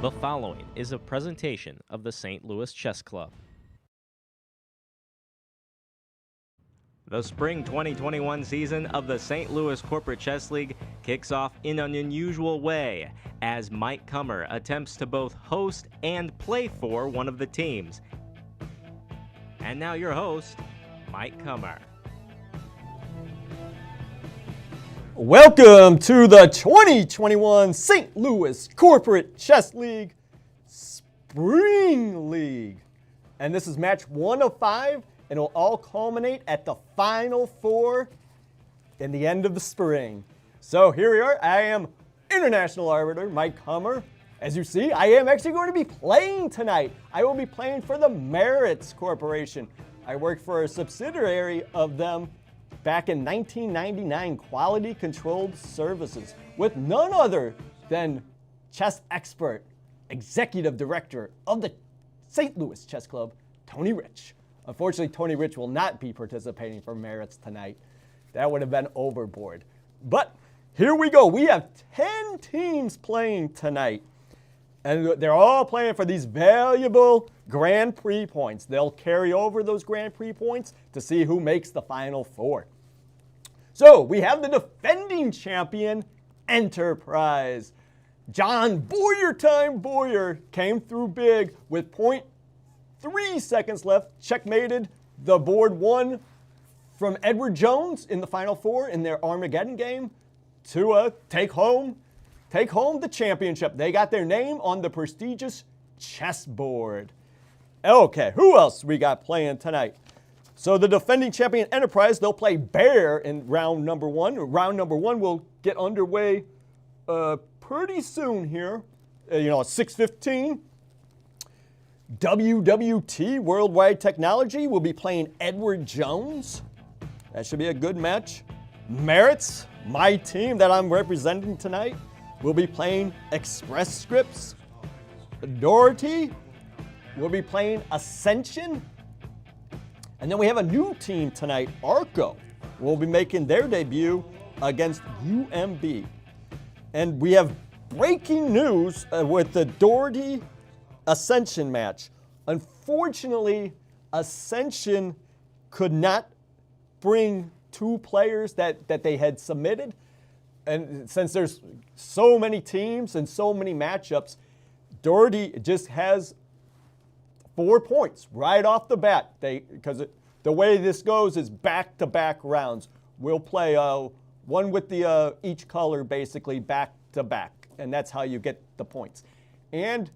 The following is a presentation of the St. Louis Chess Club. The spring 2021 season of the St. Louis Corporate Chess League kicks off in an unusual way as Mike Kummer attempts to both host and play for one of the teams. And now your host, Mike Kummer. Welcome to the 2021 St. Louis Corporate Chess League Spring League. And this is match 1 of 5, and it will all culminate at the Final Four in the end of the spring. So here we are. I am International Arbiter Mike Kummer. As you see, I am actually going to be playing tonight. I will be playing for the Maritz Corporation. I work for a subsidiary of them back in 1999, Quality Controlled Services, with none other than chess expert, executive director of the St. Louis Chess Club, Tony Rich. Unfortunately, Tony Rich will not be participating for Maritz tonight. That would have been overboard. But here we go. We have 10 teams playing tonight, and they're all playing for these valuable Grand Prix points. They'll carry over those Grand Prix points to see who makes the Final Four. So we have the defending champion, Enterprise. John Boyer came through big with 0.3 seconds left, checkmated the board 1 from Edward Jones in the Final Four in their Armageddon game to take home the championship. They got their name on the prestigious chessboard. Okay, who else we got playing tonight? So the defending champion Enterprise, they'll play Bear in round number 1. Round number 1 will get underway pretty soon here. At 6:15. WWT, Worldwide Technology, will be playing Edward Jones. That should be a good match. Maritz, my team that I'm representing tonight, will be playing Express Scripts. Doherty will be playing Ascension. And then we have a new team tonight, Arco, will be making their debut against UMB. And we have breaking news with the Doherty Ascension match. Unfortunately, Ascension could not bring 2 players that they had submitted. And since there's so many teams and so many matchups, Doherty just has 4 points right off the bat. Because the way this goes is back-to-back rounds. We'll play one with the each color basically back-to-back, and that's how you get the points. And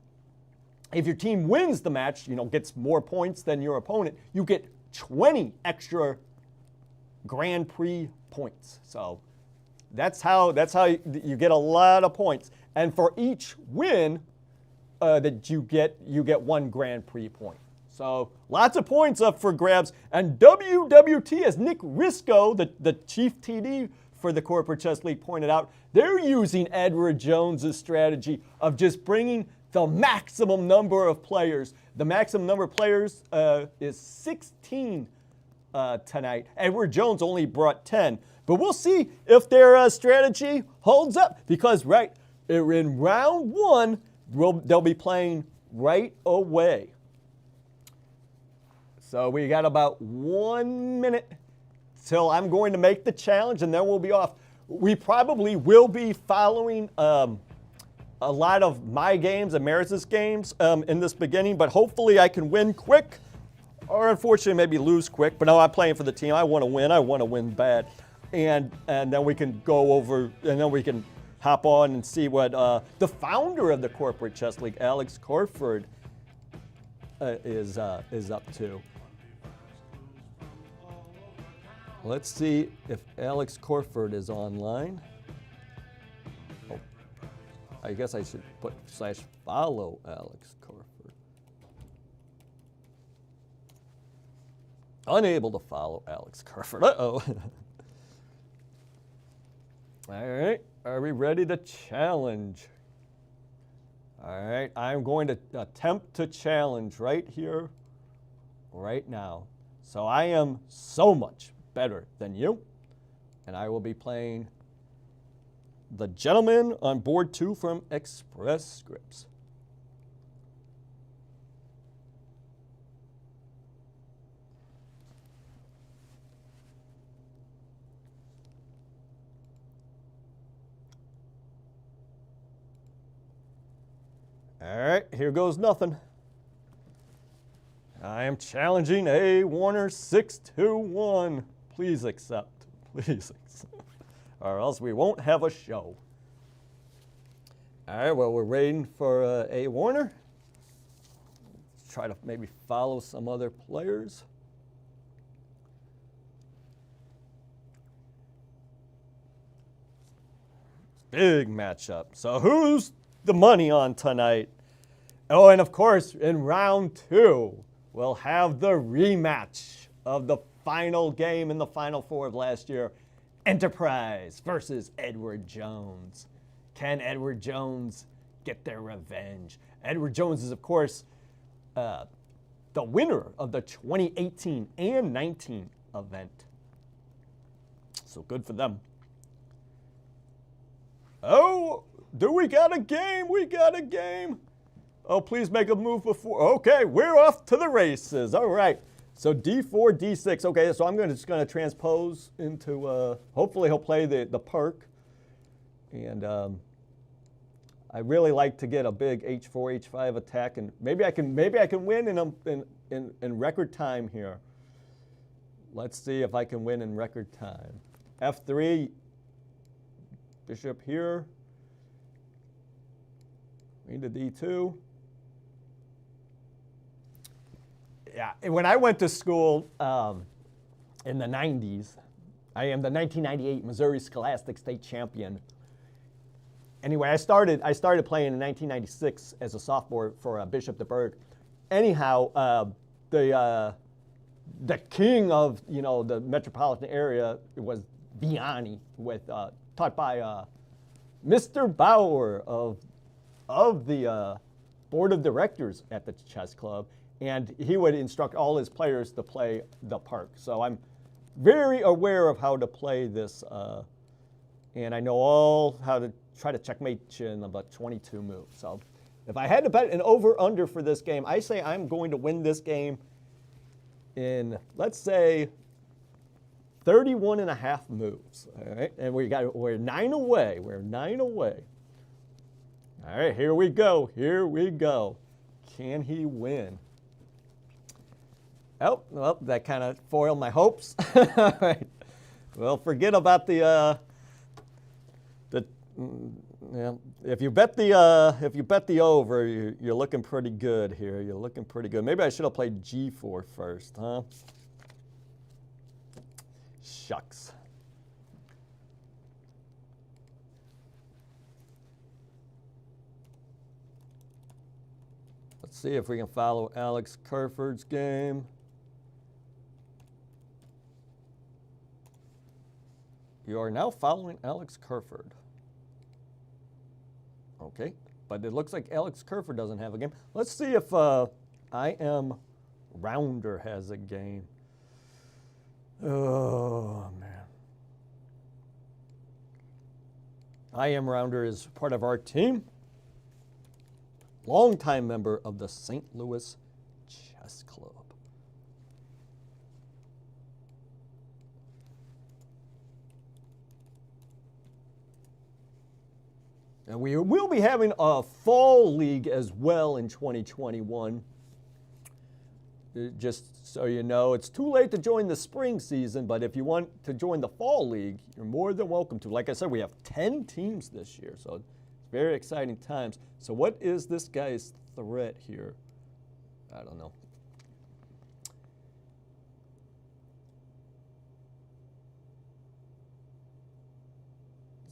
if your team wins the match, gets more points than your opponent, you get 20 extra Grand Prix points. So that's how you get a lot of points. And for each win that you get 1 Grand Prix point. So lots of points up for grabs. And WWT, as Nick Risco, the chief TD for the Corporate Chess League, pointed out, they're using Edward Jones' strategy of just bringing the maximum number of players. The maximum number of players is 16 tonight. Edward Jones only brought 10. But we'll see if their strategy holds up, because in round 1, they'll be playing right away. So we got about 1 minute till I'm going to make the challenge, and then we'll be off. We probably will be following a lot of my games and Maritz's games in this beginning, but hopefully I can win quick, or unfortunately maybe lose quick. But no, I'm playing for the team. I want to win. I want to win bad. And then we can go over, and then we can hop on and see what the founder of the Corporate Chess League, Alex Corford, is up to. Let's see if Alex Corford is online. Oh, I guess I should put /follow Alex Corford. Unable to follow Alex Corford. Uh-oh. All right, are we ready to challenge? All right, I'm going to attempt to challenge right here, right now. So I am so much better than you, and I will be playing the gentleman on board 2 from Express Scripts. All right, here goes nothing. I am challenging A. Warner 621. Please accept. Please accept. Or else we won't have a show. All right, well, we're waiting for A. Warner. Let's try to maybe follow some other players. Big matchup. So who's the money on tonight? Oh, and of course, in round 2, we'll have the rematch of the final game in the Final Four of last year. Enterprise versus Edward Jones. Can Edward Jones get their revenge? Edward Jones is, of course, the winner of the 2018 and 19 event. So good for them. Oh, do we got a game? We got a game. Oh, please make a move before. Okay, we're off to the races. All right. So D4, D6. Okay, so I'm just going to transpose into, hopefully he'll play the perk. And I really like to get a big H4, H5 attack. And maybe I can win in record time here. Let's see if I can win in record time. F3. Bishop here. Queen to D2. Yeah, when I went to school in the 90s, I am the 1998 Missouri Scholastic State Champion. Anyway, I started playing in 1996 as a sophomore for Bishop DeBerg. Anyhow, the king of the metropolitan area was Vianney, taught by Mr. Bauer of the board of directors at the chess club, and he would instruct all his players to play the park. So I'm very aware of how to play this, and I know all how to try to checkmate you in about 22 moves. So if I had to bet an over-under for this game, I say I'm going to win this game in, let's say, 31 and a half moves. All right, and we're 9 away. We're 9 away. All right, here we go. Here we go. Can he win? Oh, well, that kind of foiled my hopes. All right. Well, forget about if you bet the over, you're looking pretty good here. You're looking pretty good. Maybe I should have played G4 first, huh? Shucks. Let's see if we can follow Alex Kerford's game. You are now following Alex Kerford. Okay, but it looks like Alex Kerford doesn't have a game. Let's see if I Am Rounder has a game. Oh, man. I Am Rounder is part of our team. Longtime member of the St. Louis Chess Club. And we will be having a fall league as well in 2021. Just so you know, it's too late to join the spring season, but if you want to join the fall league, you're more than welcome to. Like I said, we have 10 teams this year, so it's very exciting times. So what is this guy's threat here? I don't know.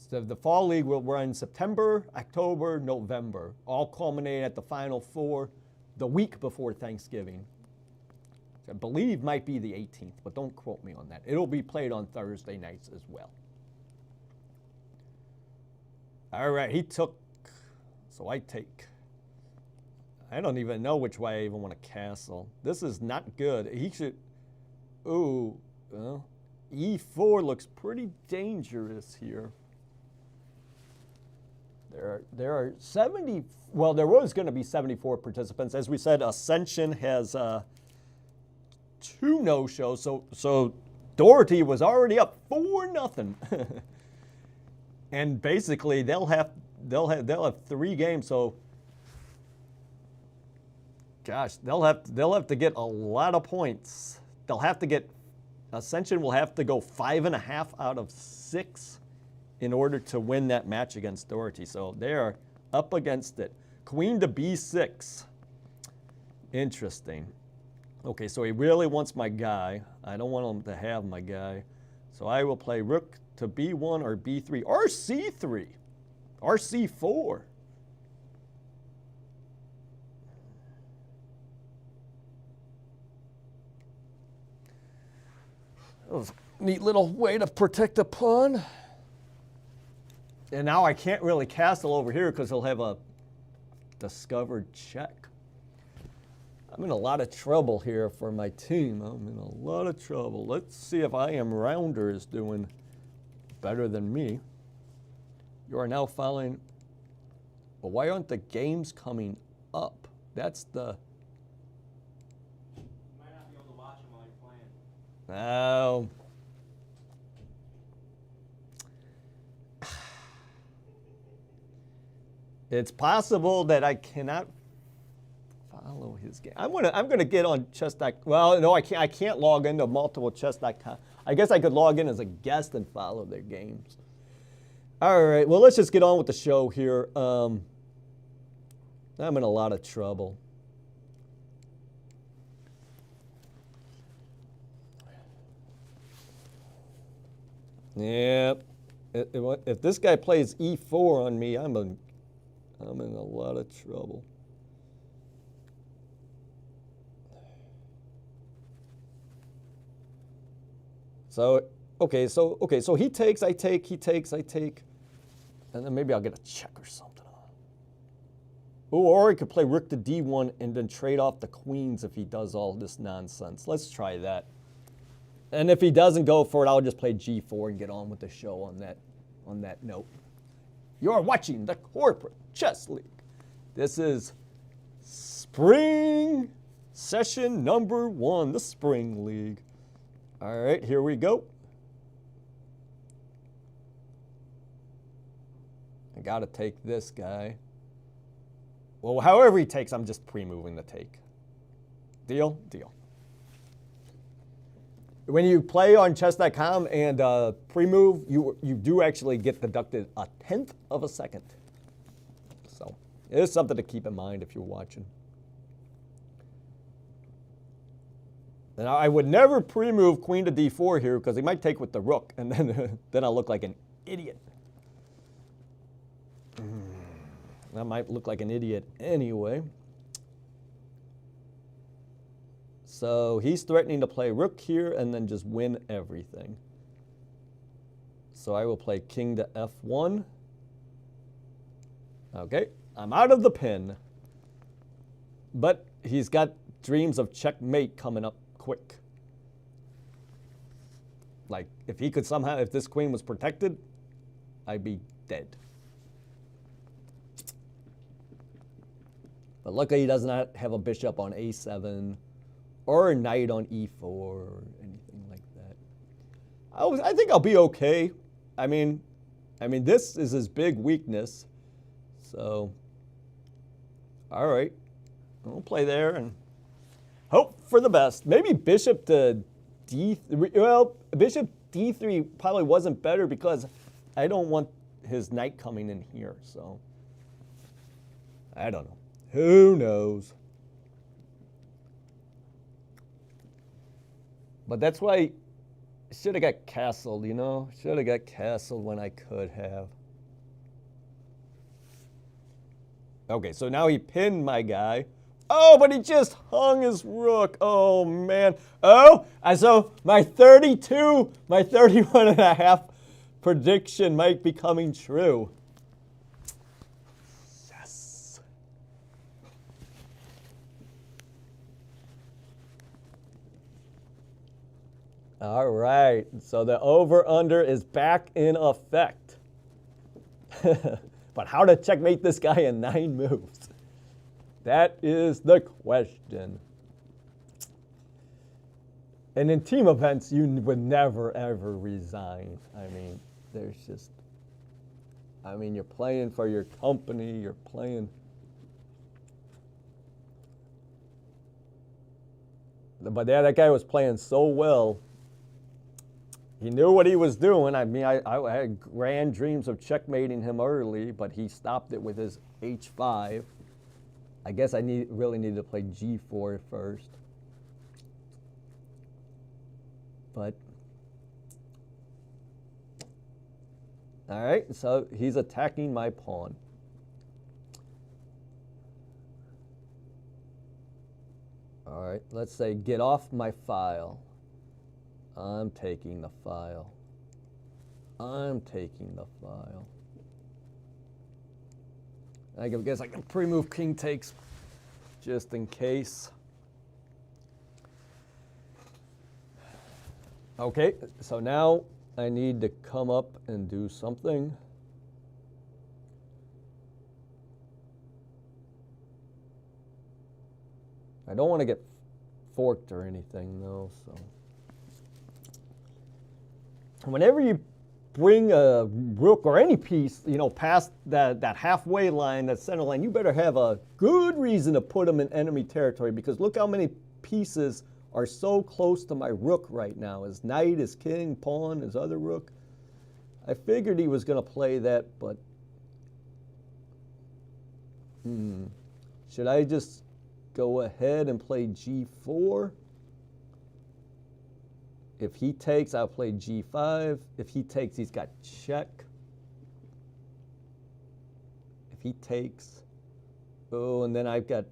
So the fall league will run September, October, November, all culminate at the Final Four the week before Thanksgiving. I believe might be the 18th, but don't quote me on that. It'll be played on Thursday nights as well. All right, he took, so I take. I don't even know which way I even want to castle. This is not good. He should, ooh, well, E4 looks pretty dangerous here. There are 70, well, there was going to be 74 participants. As we said, Ascension has 2 no-shows, so Doherty was already up 4-0. And basically they'll have 3 games, so Gosh, they'll have to get a lot of points. They'll have to get Ascension will have to go 5.5 out of 6 in order to win that match against Doherty. So they are up against it. Queen to B6. Interesting. Okay, so he really wants my guy. I don't want him to have my guy. So I will play rook to B1 or B3 or C3 or C4. That was a neat little way to protect a pawn. And now I can't really castle over here because he'll have a discovered check. I'm in a lot of trouble here for my team. I'm in a lot of trouble. Let's see if I Am Rounder is doing better than me. You are now following. But why aren't the games coming up? That's the. You might not be able to watch them while you're playing. Oh. It's possible that I cannot follow his game. I'm gonna get on chess.com. Well, no, I can't log into multiple chess.com. I guess I could log in as a guest and follow their games. All right, well, let's just get on with the show here. I'm in a lot of trouble. Yep. If this guy plays E4 on me, I'm in a lot of trouble. So he takes, I take, he takes, I take, and then maybe I'll get a check or something. Ooh, or he could play rook to D1 and then trade off the queens if he does all this nonsense. Let's try that. And if he doesn't go for it, I'll just play G4 and get on with the show on that note. You're watching the Corporate Chess League. This is spring session number 1, the Spring League. All right, here we go. I got to take this guy. Well, however he takes, I'm just pre-moving the take. Deal? Deal. When you play on chess.com and pre-move, you do actually get deducted 1/10 of a second. So it is something to keep in mind if you're watching. And I would never pre-move queen to D4 here because he might take with the rook, and then I'll look like an idiot. I might look like an idiot anyway. So he's threatening to play rook here and then just win everything. So I will play king to F1. Okay, I'm out of the pin. But he's got dreams of checkmate coming up quick. Like, if he could somehow, if this queen was protected, I'd be dead. But luckily he does not have a bishop on A7 or a knight on E4 or anything like that. I think I'll be okay. I mean, this is his big weakness. So, all right. We'll play there and hope for the best. Maybe bishop to D3. Well, bishop D3 probably wasn't better because I don't want his knight coming in here. So, I don't know. Who knows? But that's why I should have got castled, you know? Should have got castled when I could have. Okay, so now he pinned my guy. Oh, but he just hung his rook. Oh, man. Oh, so my 31.5 prediction might be coming true. Yes. All right, so the over-under is back in effect. But how to checkmate this guy in 9 moves? That is the question. And in team events, you would never, ever resign. I mean, there's just, I mean, you're playing for your company, you're playing. But yeah, that guy was playing so well. He knew what he was doing. I mean, I had grand dreams of checkmating him early, but he stopped it with his h5. I guess I really needed to play g4 first. But, all right, so he's attacking my pawn. All right, let's say get off my file. I'm taking the file. I'm taking the file. I guess I can pre-move king takes just in case. Okay, so now I need to come up and do something. I don't want to get forked or anything though, so. Whenever you bring a rook or any piece, you know, past that halfway line, that center line, you better have a good reason to put them in enemy territory, because look how many pieces are so close to my rook right now. His knight, his king, pawn, his other rook. I figured he was going to play that, but should I just go ahead and play g4? If he takes, I'll play g5. If he takes, he's got check. If he takes, oh, and then I've got,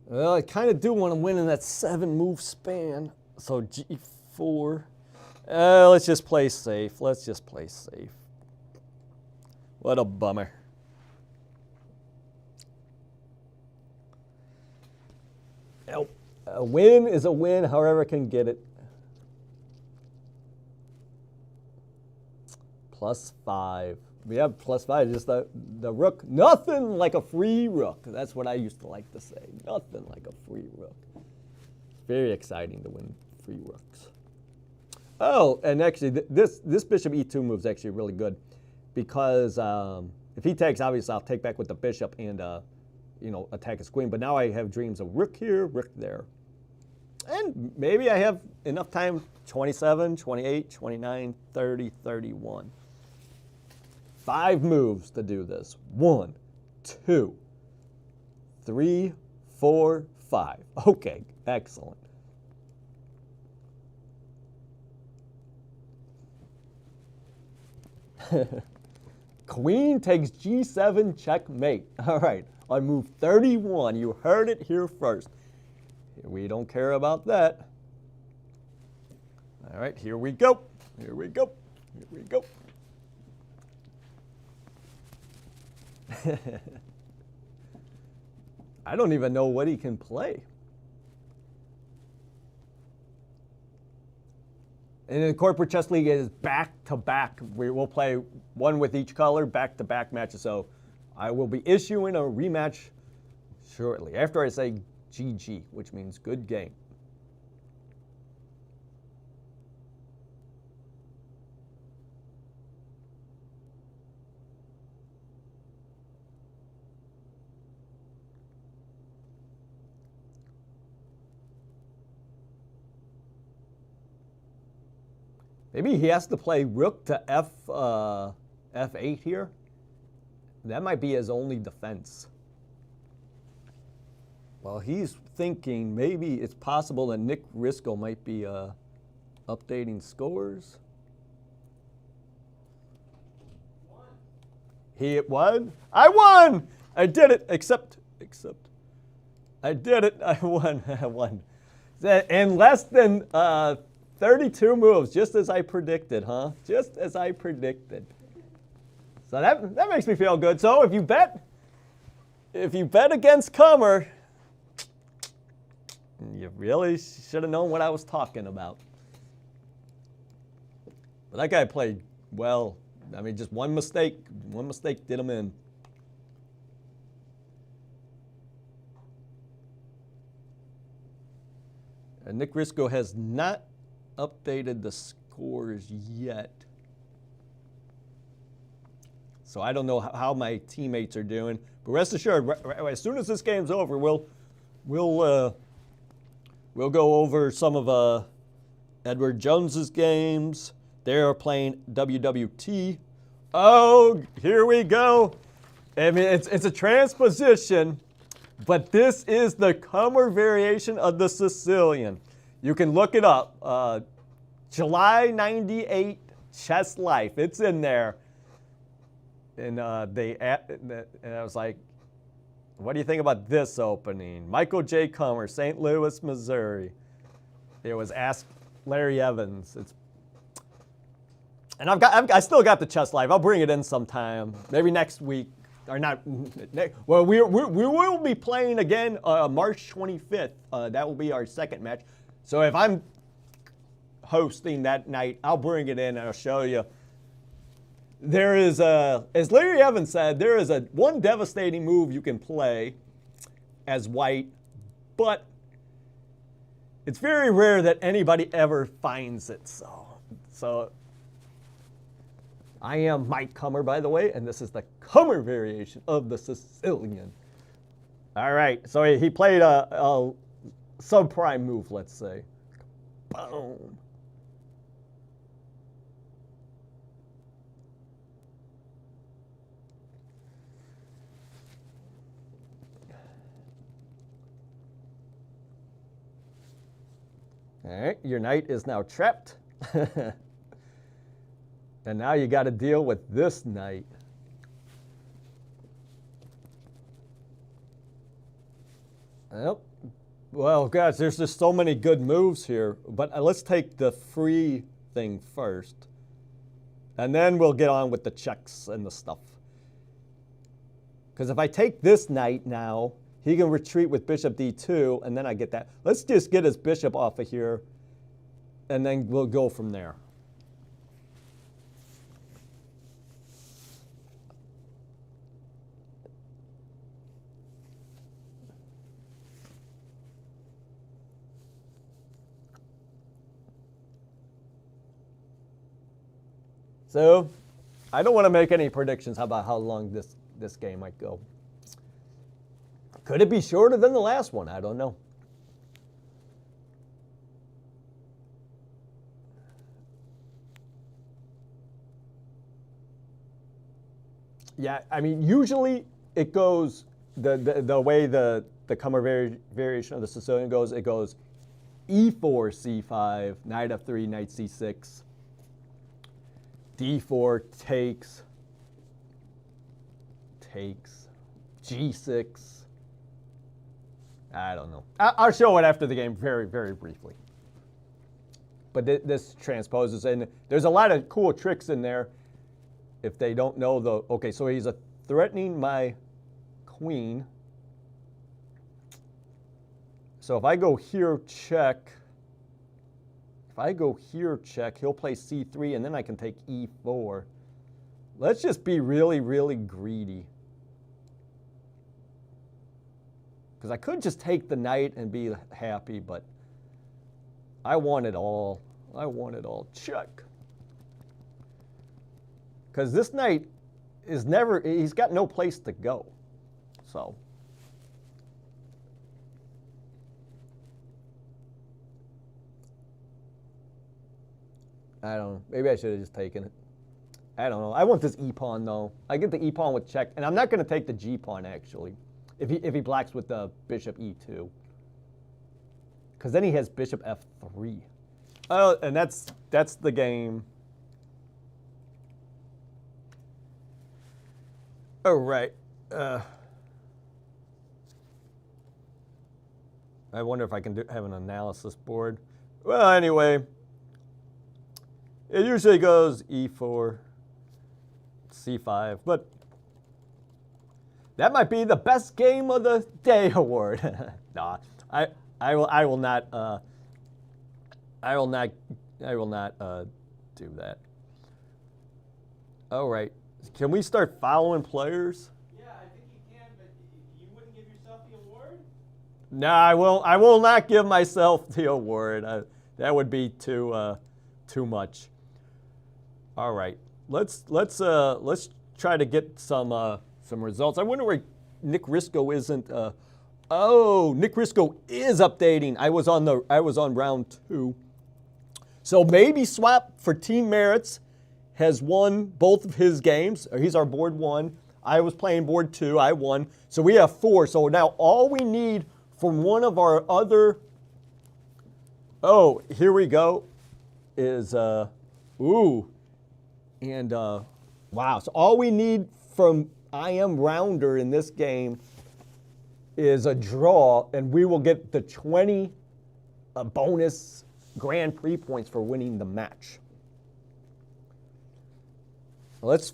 well, I kind of do want to win in that 7-move span. So g4. Let's just play safe. Let's just play safe. What a bummer. Nope. A win is a win, however I can get it. +5. We have +5, just the rook. Nothing like a free rook. That's what I used to like to say. Nothing like a free rook. Very exciting to win free rooks. Oh, and actually, this bishop e2 move is actually really good, because if he takes, obviously I'll take back with the bishop and you know, attack his queen. But now I have dreams of rook here, rook there, and maybe I have enough time. 27, 28, 29, 30, 31. 5 moves to do this. 1, 2, 3, 4, 5. Okay, excellent. Queen takes g7, checkmate. All right, on move 31, you heard it here first. We don't care about that. All right, here we go. Here we go. Here we go. I don't even know what he can play. And the Corporate Chess League is back-to-back. We will play one with each color, back-to-back matches. So I will be issuing a rematch shortly, after I say GG, which means good game. Maybe he has to play rook to f8 here. That might be his only defense. Well, he's thinking maybe it's possible that Nick Risco might be updating scores. He won. I won! I did it, except I did it. I won. I won. In less than 32 moves, just as I predicted, huh? Just as I predicted. So that makes me feel good. So if you bet against Kummer, you really should have known what I was talking about. But that guy played well. I mean, just one mistake did him in. And Nick Risco has not updated the scores yet. So I don't know how my teammates are doing. But rest assured, as soon as this game's over, we'll go over some of Edward Jones's games. They are playing WWT. Oh, here we go. I mean, it's a transposition, but this is the Kummer variation of the Sicilian. You can look it up. July 98 Chess Life. It's in there. And I was like, what do you think about this opening? Michael J. Kummer, St. Louis, Missouri. It was Ask Larry Evans. And I still got the Chess Life. I'll bring it in sometime, maybe next week. Or not. Well, we will be playing again March 25th. That will be our second match. So if I'm hosting that night, I'll bring it in and I'll show you. There is as Larry Evans said, there is one devastating move you can play as white, but it's very rare that anybody ever finds it. So I am Mike Kummer, by the way, and this is the Kummer variation of the Sicilian. All right, so he played a subprime move, let's say. Boom. All right, your knight is now trapped. And now you got to deal with this knight. Yep. Well, guys, there's just so many good moves here. But let's take the free thing first. And then we'll get on with the checks and the stuff. Because if I take this knight now, he can retreat with bishop d2, and then I get that. Let's just get his bishop off of here, and then we'll go from there. So, I don't want to make any predictions about how long this game might go. Could it be shorter than the last one? I don't know. Yeah, I mean, usually it goes the way the Kummer variation of the Sicilian goes. It goes e4, c5, knight f3, knight c6, d4 takes, g6. I don't know. I'll show it after the game very, very briefly. But this transposes, and there's a lot of cool tricks in there. If they don't know the, okay, so he's threatening my queen. So if I go here, check. If I go here, check, he'll play c3, and then I can take e4. Let's just be really, really greedy. Because I could just take the knight and be happy, but I want it all. I want it all. Check. Because this knight is never, he's got no place to go. So. I don't know. Maybe I should have just taken it. I don't know. I want this e-pawn, though. I get the e-pawn with check. And I'm not going to take the g-pawn, actually, if he blocks with the bishop e2. Because then he has bishop f3. Oh, and that's the game. All right. I wonder if I can have an analysis board. Well, anyway, it usually goes e4, c5, but that might be the best game of the day award. Nah, I will not do that. All right. Can we start following players? Yeah, I think you can, but you wouldn't give yourself the award? No, I will not give myself the award. That would be too much. All right, let's try to get some results. I wonder where Nick Risco isn't. Oh, Nick Risco is updating. I was on round 2. So maybe Swap for Team Maritz has won both of his games. He's our board 1. I was playing board 2. I won. So we have 4. So now all we need from one of our other. Oh, here we go. Is ooh, and wow. So all we need from I Am Rounder in this game is a draw, and we will get the 20 bonus Grand Prix points for winning the match. Let's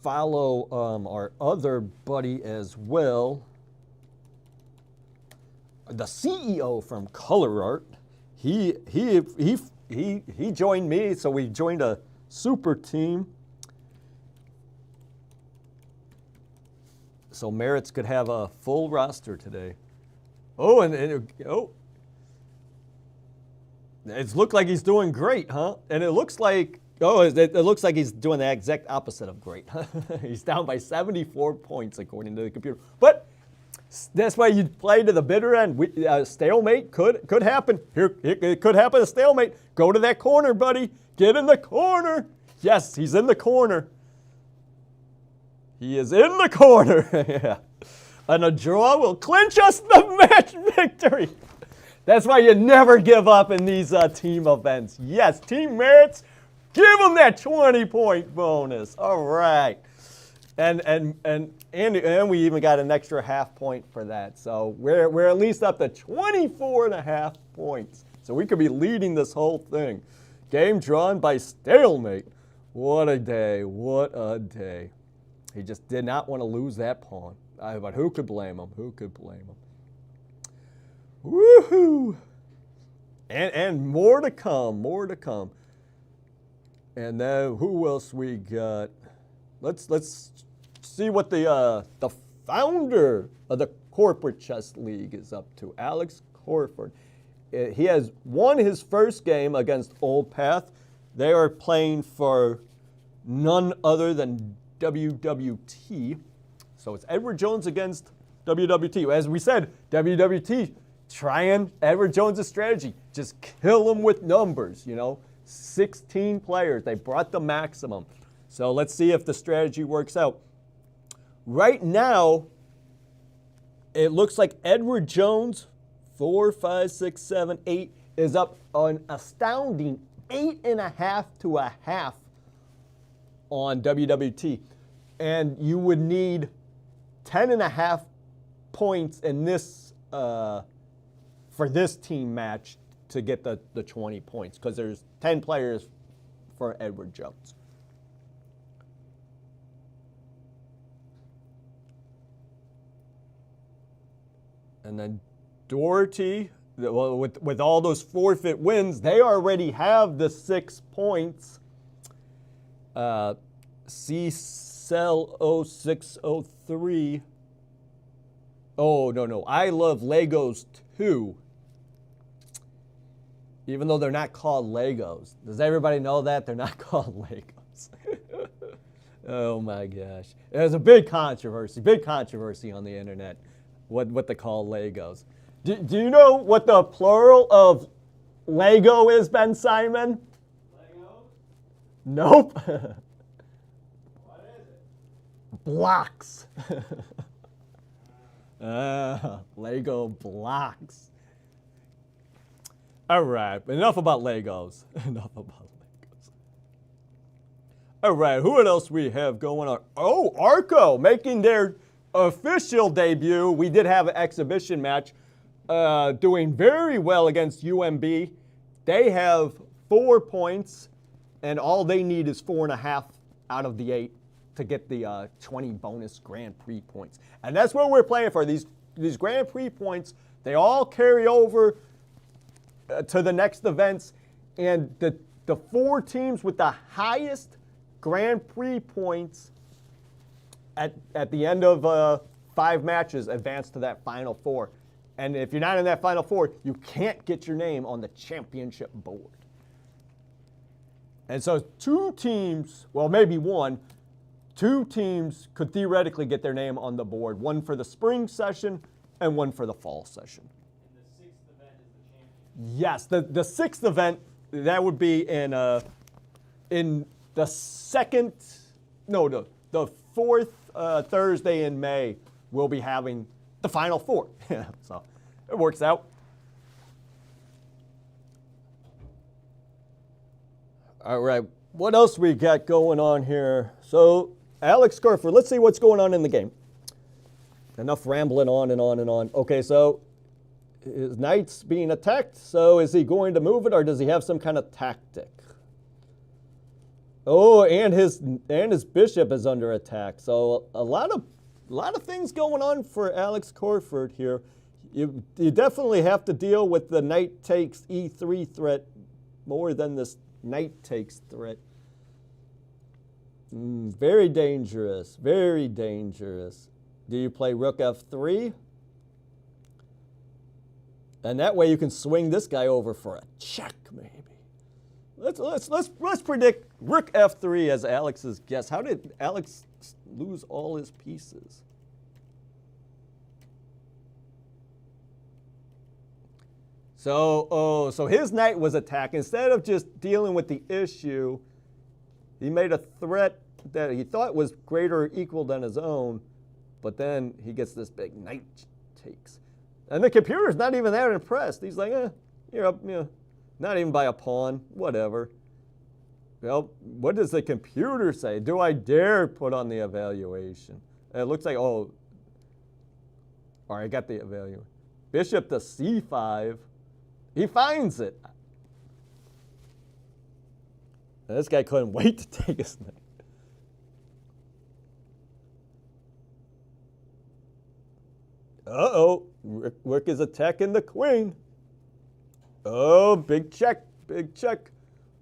follow our other buddy as well. The CEO from Color Art. He joined me, so we joined a super team. So Maritz could have a full roster today. Oh, it's looked like he's doing great, huh? And it looks like it looks like he's doing the exact opposite of great. He's down by 74 points according to the computer. But that's why you play to the bitter end. Stalemate could happen. It could happen. A stalemate. Go to that corner, buddy. Get in the corner. Yes, he's in the corner. He is in the corner. Yeah. And a draw will clinch us the match victory. That's why you never give up in these team events. Yes, Team Maritz, give them that 20-point bonus. All right. And we even got an extra half point for that. So we're at least up to 24.5 points. So we could be leading this whole thing. Game drawn by stalemate. What a day. What a day. He just did not want to lose that pawn. But who could blame him? Who could blame him? Woohoo! And more to come. More to come. And then who else we got? Let's see what the founder of the Corporate Chess League is up to. Alex Corford. He has won his first game against Old Path. They are playing for none other than WWT. So it's Edward Jones against WWT. As we said, WWT trying Edward Jones' strategy. Just kill him with numbers, 16 players. They brought the maximum. So let's see if the strategy works out. Right now, it looks like Edward Jones, 4, 5, 6, 7, 8, is up an astounding 8.5 to a half on WWT. And you would need 10.5 points in this for this team match to get the 20 points, because there's 10 players for Edward Jones. And then Doherty, well, with all those forfeit wins, they already have the 6 points. C-Cell 0603. Oh, no. I Love Legos 2. Even though they're not called Legos. Does everybody know that? They're not called Legos. Oh, my gosh. There's a big controversy on the internet. What they call Legos. Do you know what the plural of Lego is, Ben Simon? Lego? Nope. What is it? Blocks. Lego blocks. All right, enough about Legos. All right, who else we have going on? Oh, Arco making their official debut. We did have an exhibition match, doing very well against UMB. They have 4 points, and all they need is 4.5 out of the 8 to get the 20 bonus Grand Prix points. And that's what we're playing for. These Grand Prix points, they all carry over to the next events, and the 4 teams with the highest Grand Prix points at the end of 5 matches advance to that Final 4. And if you're not in that Final 4, you can't get your name on the championship board. And so 2 teams, well, maybe 1, 2 teams could theoretically get their name on the board, one for the spring session and one for the fall session. And the 6th event is the championship. Yes, the 6th event, that would be in the 4th Thursday in May, we'll be having the Final Four. So it works out. All right, what else we got going on here? So Alex Kerfoot, let's see what's going on in the game. Enough rambling on and on and on. Okay, so his knight's being attacked, so is he going to move it or does he have some kind of tactic? Oh, and his bishop is under attack. So a lot of things going on for Alex Kerfoot here. You definitely have to deal with the knight takes e3 threat more than this knight takes threat. Very dangerous, very dangerous. Do you play rook f3? And that way you can swing this guy over for a check, maybe. Let's predict rook f3 as Alex's guess. How did Alex lose all his pieces? So his knight was attacked. Instead of just dealing with the issue, he made a threat that he thought was greater or equal than his own, but then he gets this big knight takes. And the computer's not even that impressed. He's like, you're up, not even by a pawn, whatever. Well, what does the computer say? Do I dare put on the evaluation? And it looks like, all right, I got the evaluation. Bishop to c5. He finds it. And this guy couldn't wait to take his knight. Uh-oh, Rook is attacking the queen. Oh, big check, big check.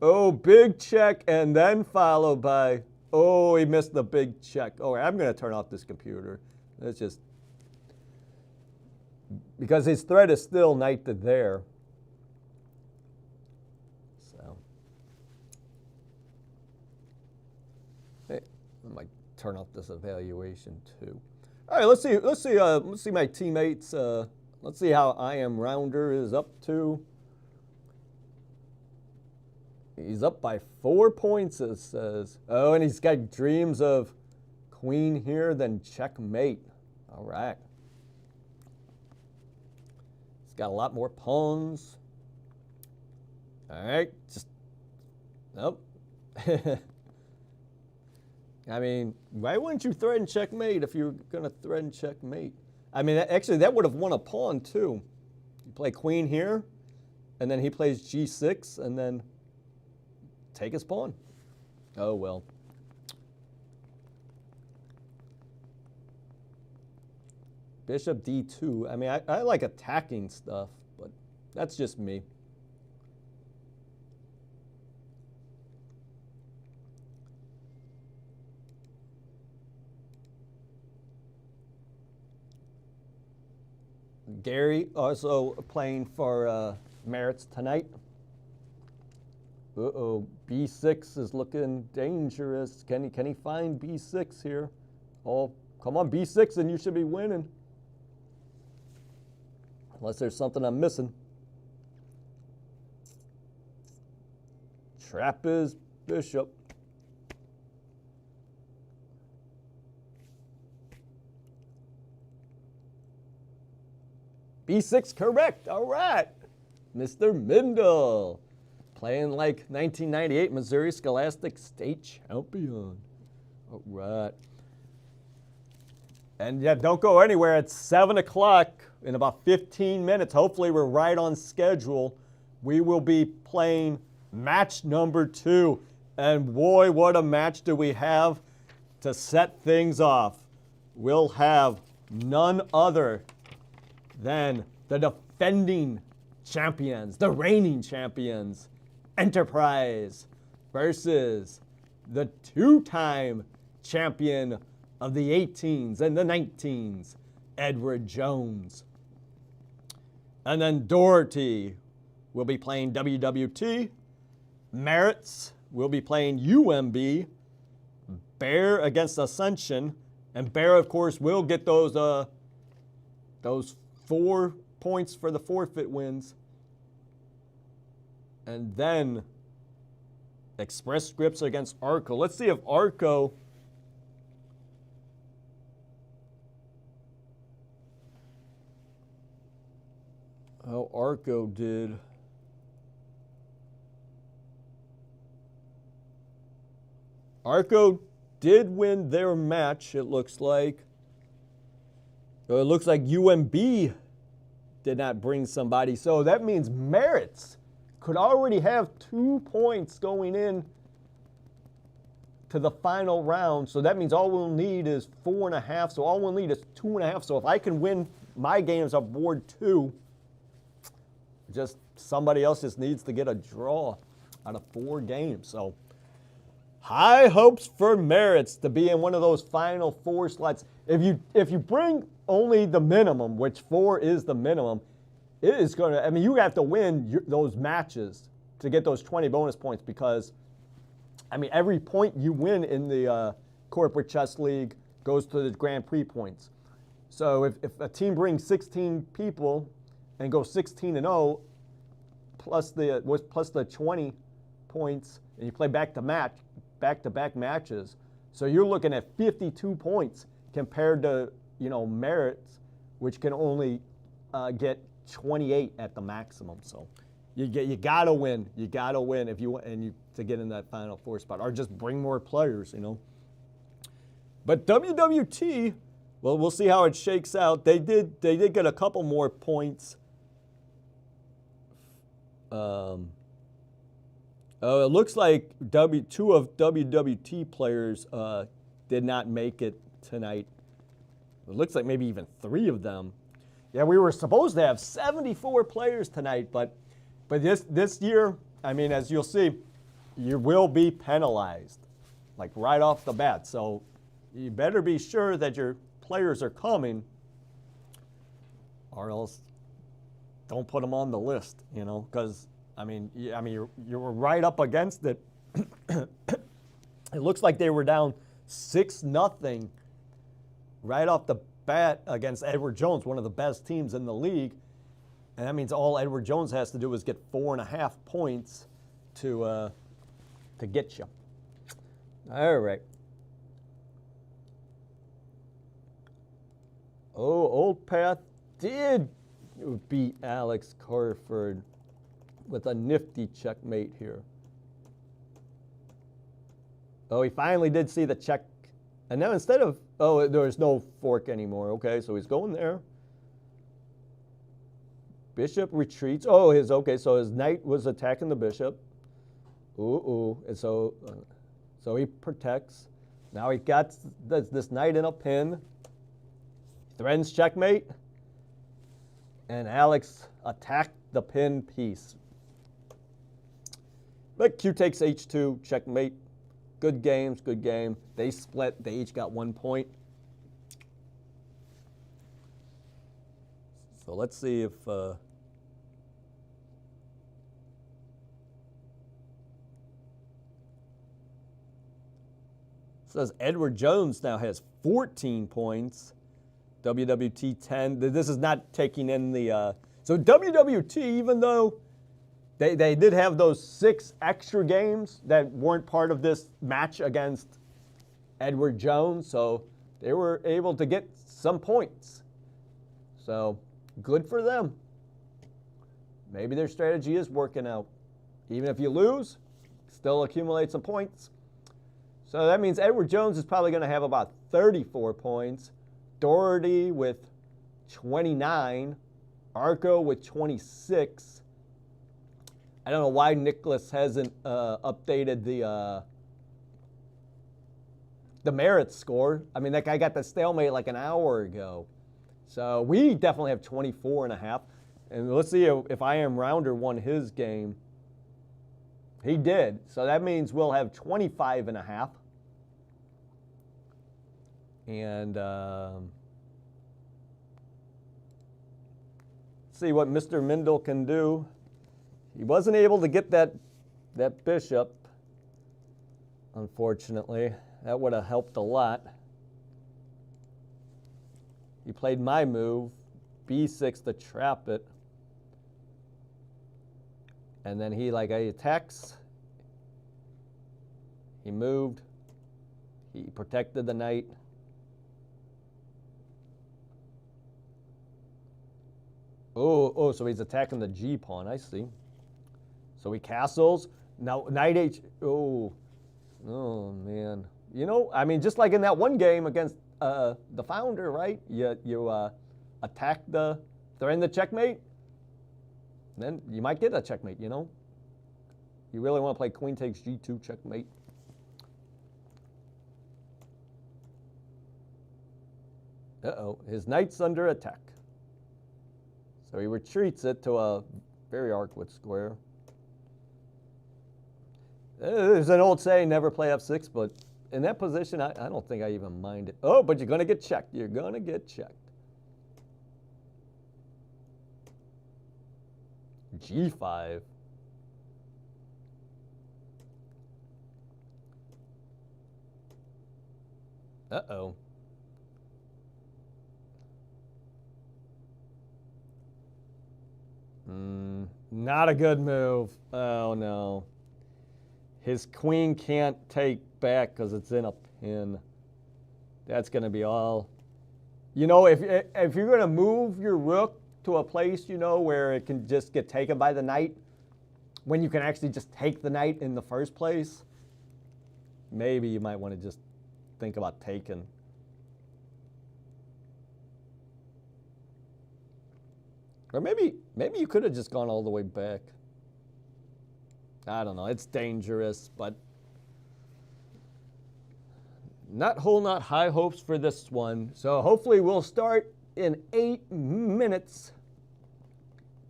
Oh, big check, and then followed by, oh, he missed the big check. Oh, I'm going to turn off this computer. It's just, because his threat is still knight to there. So, hey, I might turn off this evaluation too. All right, let's see my teammates. Let's see how I Am Rounder is up to. He's up by 4 points, it says. Oh, and he's got dreams of queen here, then checkmate. All right. He's got a lot more pawns. All right, just, nope. I mean, why wouldn't you threaten checkmate if you're going to threaten checkmate? I mean, actually, that would have won a pawn, too. You play queen here, and then he plays g6, and then take his pawn. Oh, well. Bishop d2. I mean, I like attacking stuff, but that's just me. Gary also playing for Maritz tonight. Uh-oh, b6 is looking dangerous. Can he find b6 here? Oh, come on, b6 and you should be winning. Unless there's something I'm missing. Trap is bishop. b6 correct, all right. Mr. Mindel, playing like 1998 Missouri Scholastic State Champion. All right. And yeah, don't go anywhere. It's 7 o'clock in about 15 minutes. Hopefully we're right on schedule. We will be playing match number 2. And boy, what a match do we have to set things off. We'll have none other than the defending champions, the reigning champions, Enterprise versus the 2-time champion of the 18s and the 19s, Edward Jones. And then Doherty will be playing WWT. Maritz will be playing UMB. Bear against Ascension. And Bear, of course, will get those 4 points for the forfeit wins. And then Express Scripts against Arco. Let's see if Arco how Arco did. Arco did win their match, it looks like. It looks like UMB did not bring somebody. So that means Maritz could already have 2 points going in to the final round. So that means all we'll need is 4.5. So all we'll need is 2.5. So if I can win my games on board 2, just somebody else just needs to get a draw out of 4 games. So high hopes for Maritz to be in one of those final 4 slots. If you bring only the minimum, which 4 is the minimum, it is going to, I mean, you have to win those matches to get those 20 bonus points because, I mean, every point you win in the Corporate Chess League goes to the Grand Prix points. So if a team brings 16 people and goes 16-0 plus the 20 points, and you play back-to-back matches, so you're looking at 52 points compared to Maritz, which can only get 28 at the maximum. So you gotta win. You gotta win if you to get in that final 4 spot, or just bring more players. But WWT, well, we'll see how it shakes out. They did get a couple more points. It looks like 2 of WWT players did not make it tonight. It looks like maybe even 3 of them. Yeah, we were supposed to have 74 players tonight, but this year, I mean, as you'll see, you will be penalized, like right off the bat. So you better be sure that your players are coming, or else don't put them on the list, because I mean, you're right up against it. It looks like they were down 6-0 right off the bat against Edward Jones, one of the best teams in the league. And that means all Edward Jones has to do is get 4.5 points to get you. All right. Oh, Old Path did beat Alex Carford with a nifty checkmate here. Oh, he finally did see the check. And now instead of, there's no fork anymore. Okay, so he's going there. Bishop retreats. So his knight was attacking the bishop. And so he protects. Now he got this knight in a pin. Threatens checkmate. And Alex attacked the pin piece. But Q takes H2, checkmate. Good games, good game. They split. They each got 1 point. So let's see if says Edward Jones now has 14 points. WWT 10. This is not taking in the so WWT, even though they did have those 6 extra games that weren't part of this match against Edward Jones, so they were able to get some points. So good for them. Maybe their strategy is working out. Even if you lose, still accumulate some points. So that means Edward Jones is probably going to have about 34 points. Doherty with 29. Arco with 26. I don't know why Nicholas hasn't updated the Maritz score. I mean, that guy got the stalemate like an hour ago. So we definitely have 24.5. And let's see if I Am Rounder won his game. He did. So that means we'll have 25.5. And see what Mr. Mindel can do. He wasn't able to get that bishop, unfortunately. That would have helped a lot. He played my move, b6 to trap it. And then he attacks. He moved. He protected the knight. Oh, so he's attacking the G pawn. I see. So he castles. Now knight H. Oh, man. You know, I mean, just like in that one game against the founder, right? You attack they're in the checkmate. Then you might get a checkmate, you know? You really want to play queen takes G2 checkmate. Uh-oh, his knight's under attack. So he retreats it to a very awkward square. There's an old saying, never play f6, but in that position, I don't think I even mind it. Oh, but you're going to get checked. You're going to get checked. G5. Uh-oh. Not a good move. Oh, no. His queen can't take back because it's in a pin. That's going to be all. You know, if you're going to move your rook to a place, you know, where it can just get taken by the knight, when you can actually just take the knight in the first place, maybe you might want to just think about taking. Or maybe you could have just gone all the way back. I don't know. It's dangerous, but not high hopes for this one. So hopefully we'll start in 8 minutes.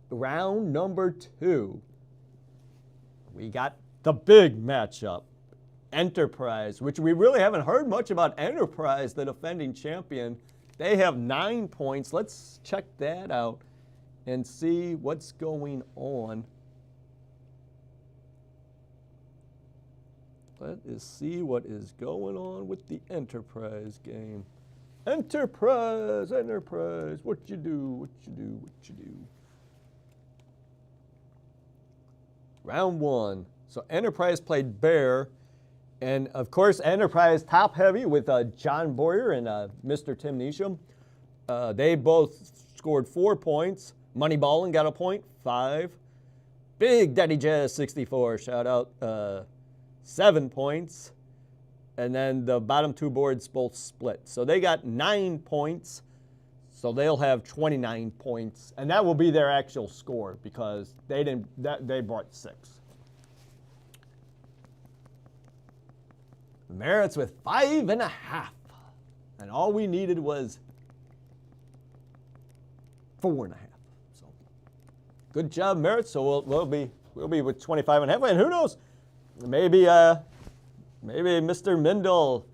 Round number 2. We got the big matchup. Enterprise, which we really haven't heard much about Enterprise, the defending champion. They have 9 points. Let's check that out and see what's going on. Let us see what is going on with the Enterprise game. Enterprise, what you do. Round 1. So Enterprise played Bear. And of course, Enterprise top heavy with John Boyer and Mr. Tim Neesham. They both scored 4 points. Money Ballin got a point, 5. Big Daddy Jazz 64, shout out, 7 points. And then the bottom 2 boards both split. So they got 9 points. So they'll have 29 points. And that will be their actual score because they brought 6. Maritz with 5.5. And all we needed was 4.5. So good job, Maritz. So we'll be with 25.5. And who knows? Maybe Mr. Mindel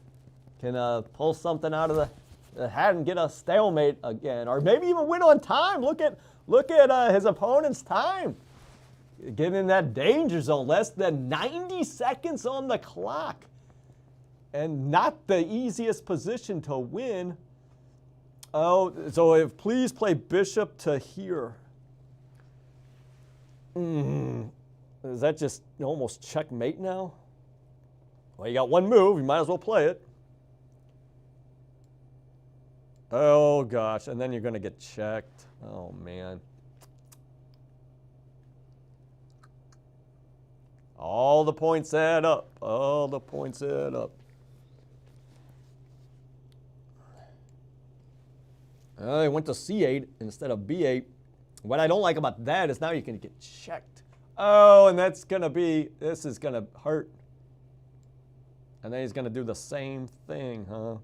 can pull something out of the hat and get a stalemate again, or maybe even win on time. Look at his opponent's time. Getting in that danger zone, less than 90 seconds on the clock. And not the easiest position to win. Oh, so please play bishop to here. Is that just almost checkmate now? Well, you got 1 move. You might as well play it. Oh, gosh. And then you're going to get checked. Oh, man. All the points add up. All the points add up. I went to C8 instead of B8. What I don't like about that is now you can get checked. Oh, and this is going to hurt. And then he's going to do the same thing, huh?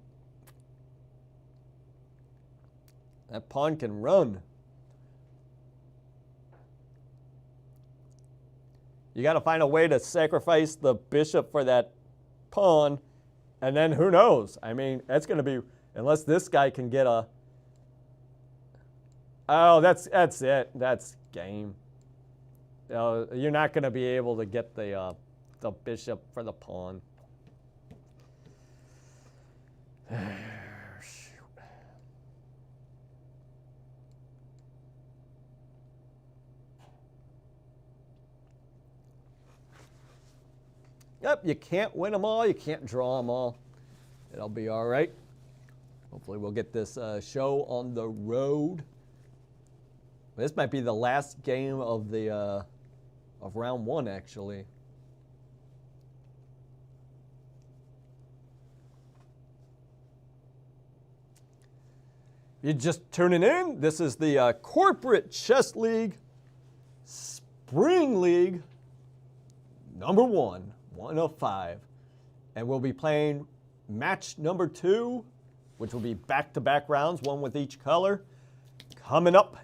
That pawn can run. You got to find a way to sacrifice the bishop for that pawn. And then who knows? I mean, that's going to be, unless this guy can get a... Oh, that's it. That's game. You're not going to be able to get the bishop for the pawn. Yep, you can't win them all, you can't draw them all. It'll be all right. Hopefully we'll get this show on the road. This might be the last game of the of round one, actually. You're just tuning in. This is the Corporate Chess League Spring League number one of 5. And we'll be playing match number 2, which will be back-to-back rounds, one with each color, coming up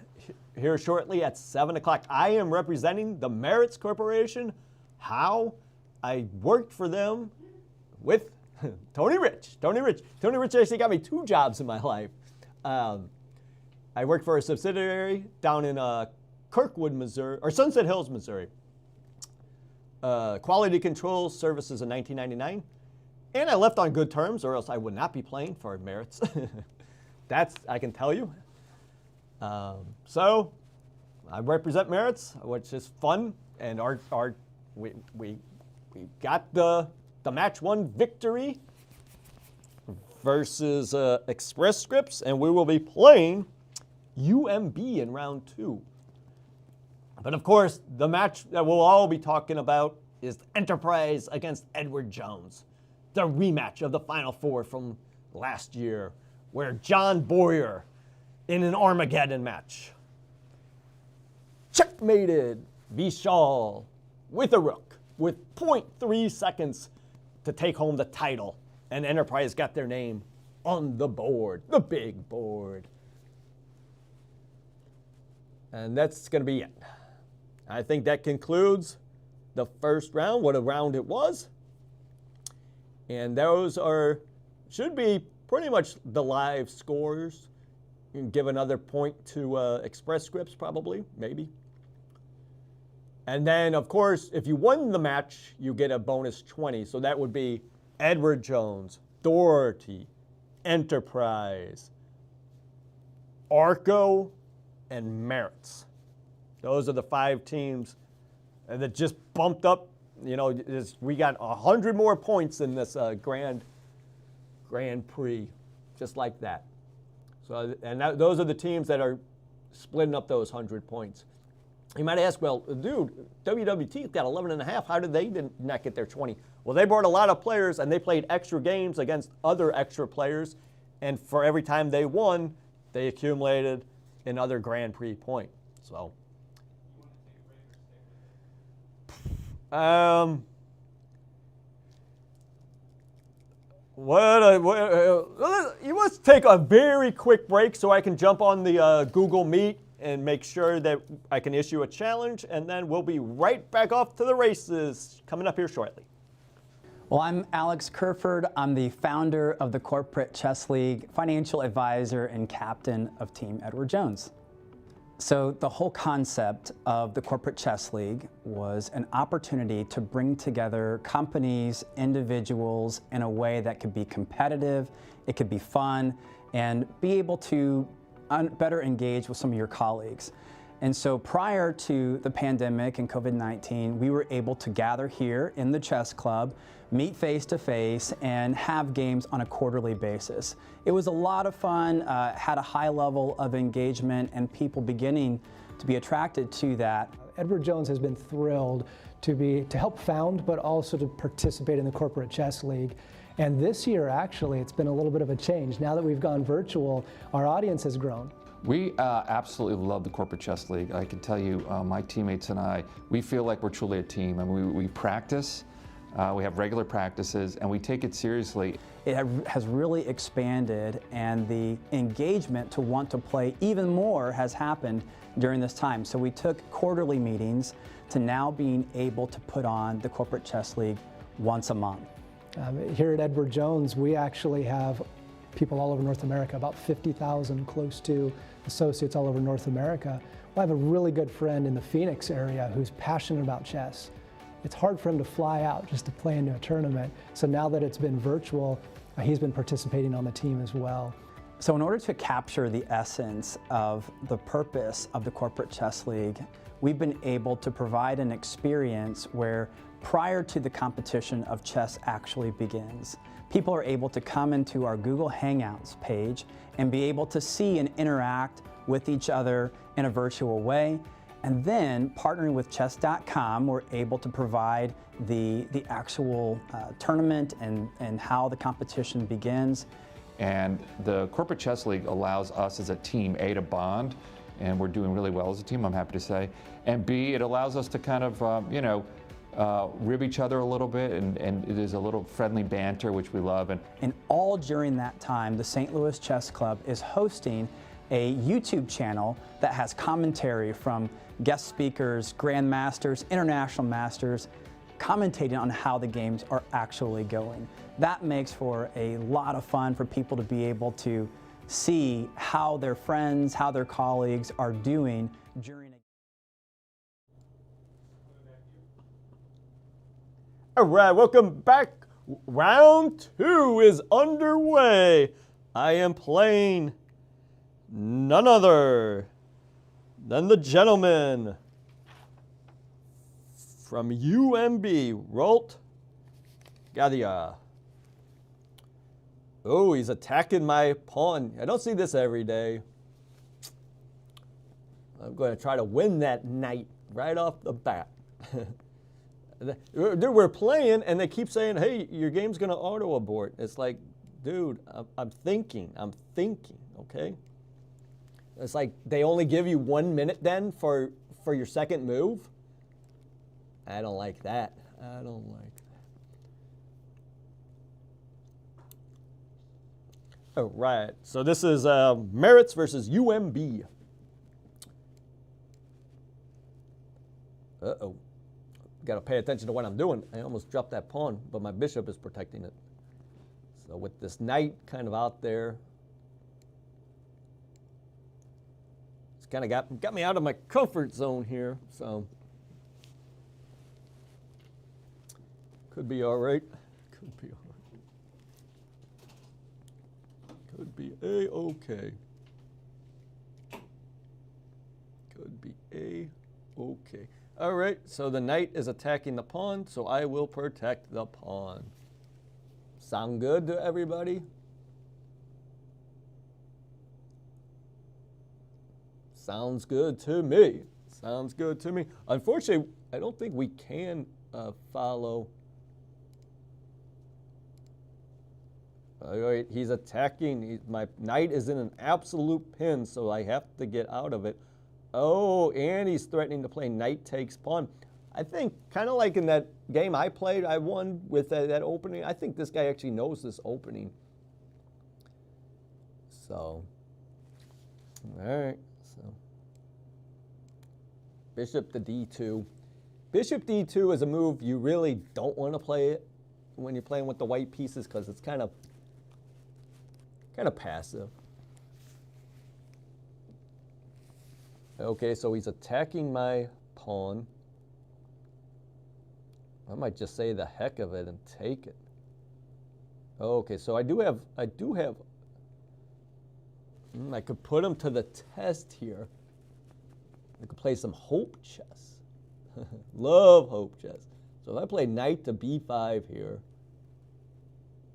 here shortly at 7 o'clock. I am representing the Maritz Corporation. How? I worked for them with Tony Rich. Tony Rich actually got me 2 jobs in my life. I worked for a subsidiary down in Kirkwood, Missouri, or Sunset Hills, Missouri. Quality Control Services in 1999. And I left on good terms, or else I would not be playing for Maritz. That's, I can tell you. So I represent Maritz, which is fun, and we got the match 1 victory versus Express Scripts, and we will be playing UMB in round 2. But of course, the match that we'll all be talking about is Enterprise against Edward Jones, the rematch of the Final Four from last year, where John Boyer, in an Armageddon match, checkmated Vishal with a rook with 0.3 seconds to take home the title, and Enterprise got their name on the board, the big board. And that's going to be it. I think that concludes the first round, what a round it was. And those should be pretty much the live scores. You can give another point to Express Scripts probably, maybe. And then, of course, if you won the match, you get a bonus 20. So that would be Edward Jones, Doherty, Enterprise, Arco, and Maritz. Those are the 5 teams that just bumped up. You know, we got 100 more points in this Grand Prix, just like that. So, and those are the teams that are splitting up those 100 points. You might ask, well, dude, WWT's got 11.5. How did they not get their 20? Well, they brought a lot of players, and they played extra games against other extra players. And for every time they won, they accumulated another Grand Prix point. So, you must take a very quick break so I can jump on the Google Meet and make sure that I can issue a challenge, and then we'll be right back off to the races coming up here shortly. Well, I'm Alex Kerford. I'm the founder of the Corporate Chess League, financial advisor, and captain of Team Edward Jones. So the whole concept of the Corporate Chess League was an opportunity to bring together companies, individuals in a way that could be competitive, it could be fun, and be able to better engage with some of your colleagues. And so prior to the pandemic and COVID-19, we were able to gather here in the chess club, meet face-to-face, and have games on a quarterly basis. It was a lot of fun, had a high level of engagement, and people beginning to be attracted to that. Edward Jones has been thrilled to help found, but also to participate in the Corporate Chess League. And this year, actually, it's been a little bit of a change. Now that we've gone virtual, our audience has grown. We absolutely love the Corporate Chess League. I can tell you, my teammates and I, we feel like we're truly a team. I mean, we practice, we have regular practices, and we take it seriously. It has really expanded, and the engagement to want to play even more has happened during this time. So we took quarterly meetings to now being able to put on the Corporate Chess League once a month. Here at Edward Jones, we actually have people all over North America, about 50,000 close to associates all over North America. Well, I have a really good friend in the Phoenix area who's passionate about chess. It's hard for him to fly out just to play into a tournament. So now that it's been virtual, He's been participating on the team as well. So in order to capture the essence of the purpose of the Corporate Chess League, we've been able to provide an experience where prior to the competition of chess actually begins, people are able to come into our Google Hangouts page and be able to see and interact with each other in a virtual way. And then, partnering with chess.com, we're able to provide the actual tournament and how the competition begins. And the Corporate Chess League allows us as a team, A, to bond, and we're doing really well as a team, I'm happy to say, and B, it allows us to kind of, rib each other a little bit, and it is a little friendly banter, which we love. And all during that time, the St. Louis Chess Club is hosting a YouTube channel that has commentary from guest speakers, grandmasters, international masters, commentating on how the games are actually going. That makes for a lot of fun for people to be able to see how their friends, how their colleagues are doing during a All right, welcome back. Round 2 is underway. I am playing none other than the gentleman from UMB, Rolt Gadia. Oh, he's attacking my pawn. I don't see this every day. I'm going to try to win that knight right off the bat. We're playing, and they keep saying, hey, your game's going to auto-abort. It's like, dude, I'm thinking, okay? It's like they only give you 1 minute then for your second move. I don't like that. I don't like that. All right, so this is Maritz versus UMB. Uh-oh. Got to pay attention to what I'm doing. I almost dropped that pawn, but my bishop is protecting it. So with this knight kind of out there, it's kind of got me out of my comfort zone here. So could be all right. Could be all right. Could be A-okay. Could be A-okay. All right, so the knight is attacking the pawn, so I will protect the pawn. Sound good to everybody? Sounds good to me. Sounds good to me. Unfortunately, I don't think we can follow. All right, he's attacking. My knight is in an absolute pin, so I have to get out of it. Oh, and he's threatening to play knight takes pawn. I think, kind of like in that game I played, I won with that opening. I think this guy actually knows this opening. So, all right. So, bishop to d2. Bishop d2 is a move you really don't want to play it when you're playing with the white pieces because it's kind of passive. Okay, so he's attacking my pawn. I might just say the heck of it and take it. Okay, so I do have, I could put him to the test here. I could play some hope chess. Love hope chess. So if I play knight to b5 here,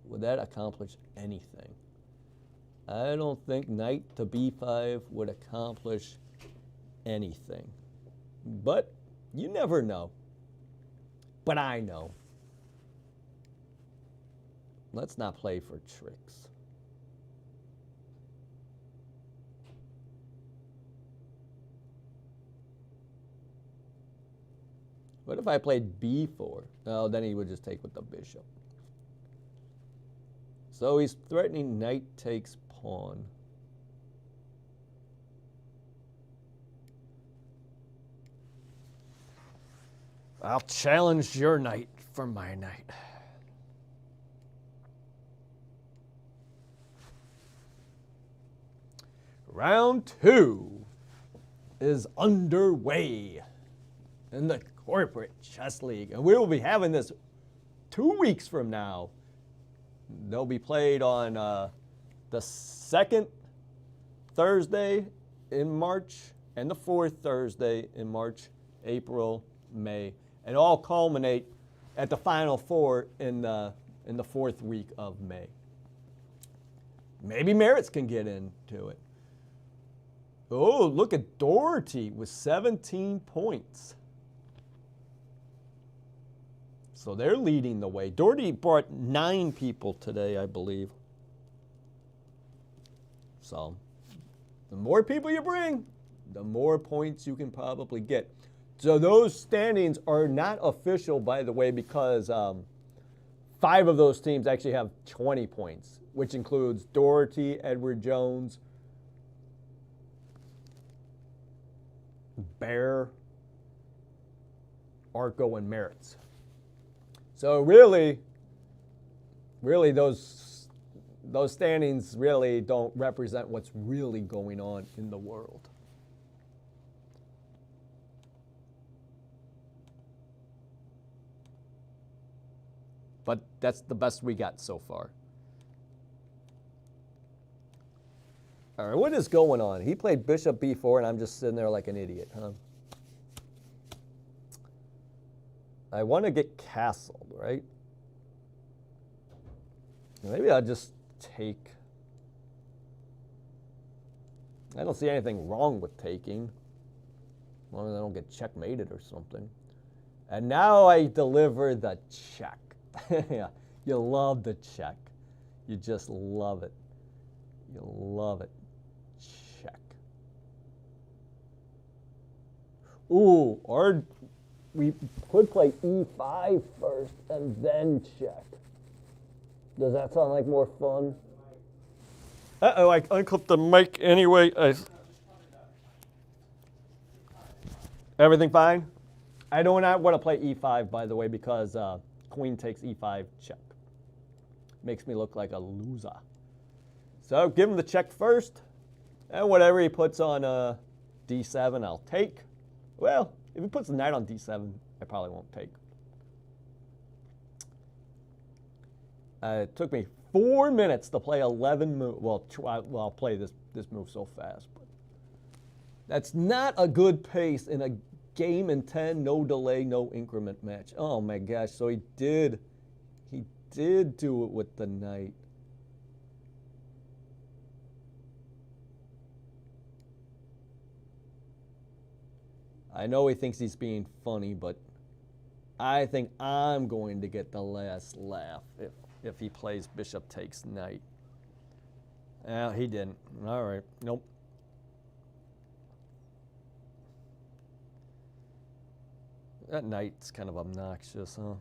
would that accomplish anything? I don't think knight to b5 would accomplish anything. But you never know. But I know. Let's not play for tricks. What if I played b4? Oh, then he would just take with the bishop. So he's threatening knight takes pawn. I'll challenge your knight for my knight. Round 2 is underway in the Corporate Chess League, and we will be having this 2 weeks from now. They'll be played on the second Thursday in March and the fourth Thursday in March, April, May, and all culminate at the Final Four in the fourth week of May. Maybe Maritz can get into it. Oh, look at Doherty with 17 points. So they're leading the way. Doherty brought 9 people today, I believe. So the more people you bring, the more points you can probably get. So those standings are not official, by the way, because 5 of those teams actually have 20 points, which includes Doherty, Edward Jones, Bear, Arco, and Maritz. So really those standings really don't represent what's really going on in the world. But that's the best we got so far. All right, what is going on? He played bishop b4, and I'm just sitting there like an idiot, huh? I want to get castled, right? Maybe I'll just take. I don't see anything wrong with taking, as long as I don't get checkmated or something. And now I deliver the check. Yeah, you love the check. You just love it. You love it. Check. Ooh, or we could play e5 first and then check. Does that sound like more fun? Uh-oh, I unclipped the mic anyway. Everything fine? I do not want to play e5, by the way, because queen takes e5 check. Makes me look like a loser. So give him the check first, and whatever he puts on d7, I'll take. Well, if he puts the knight on d7, I probably won't take. It took me 4 minutes to play 11 moves. Well, I'll play this move so fast, but that's not a good pace in a game in 10, no delay, no increment match. Oh my gosh! So he did do it with the knight. I know he thinks he's being funny, but I think I'm going to get the last laugh if he plays bishop takes knight. Well, he didn't. All right. Nope. That knight's kind of obnoxious, huh?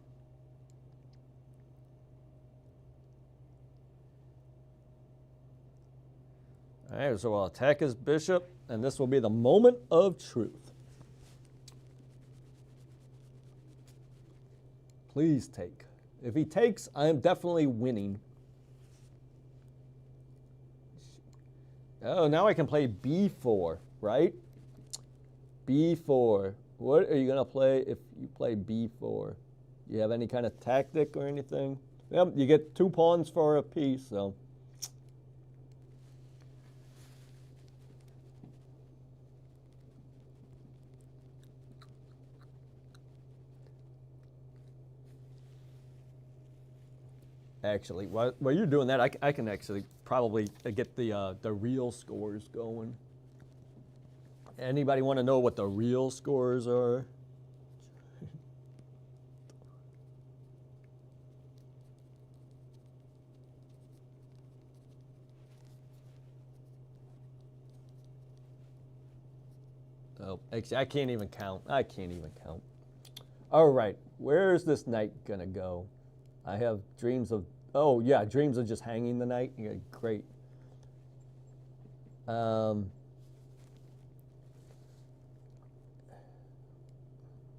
All right, so I'll attack his bishop, and this will be the moment of truth. Please take. If he takes, I am definitely winning. Oh, now I can play b4, right? b4. What are you going to play if you play b4? You have any kind of tactic or anything? Yep, you get 2 pawns for a piece, so. Actually, while you're doing that, I can actually probably get the real scores going. Anybody want to know what the real scores are? Oh, actually, I can't even count. I can't even count. All right, where's this knight gonna go? I have dreams of, oh yeah, dreams of just hanging the knight. Yeah, great.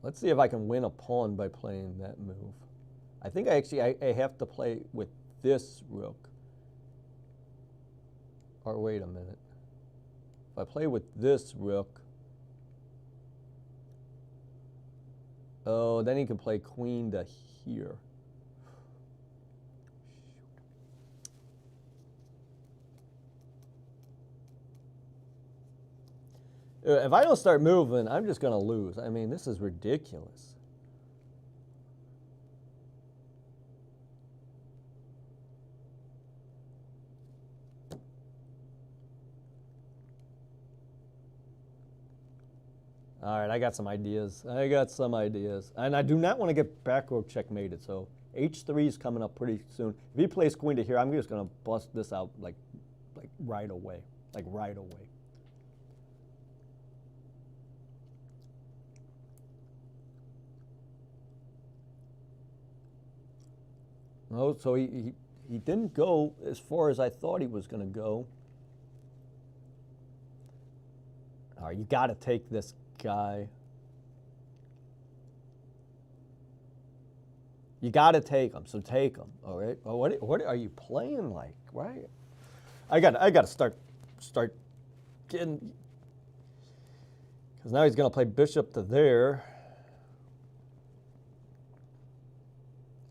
Let's see if I can win a pawn by playing that move. I think I have to play with this rook. Or wait a minute. If I play with this rook, oh, then he can play queen to here. If I don't start moving, I'm just going to lose. I mean, this is ridiculous. All right, I got some ideas. And I do not want to get back row checkmated, so h3 is coming up pretty soon. If he plays queen to here, I'm just going to bust this out like right away. Like right away. Oh, so he didn't go as far as I thought he was going to go. All right, you got to take this guy. You got to take him, so take him. All right. Well, what are you playing like? Right. I got to start getting, because now he's going to play bishop to there.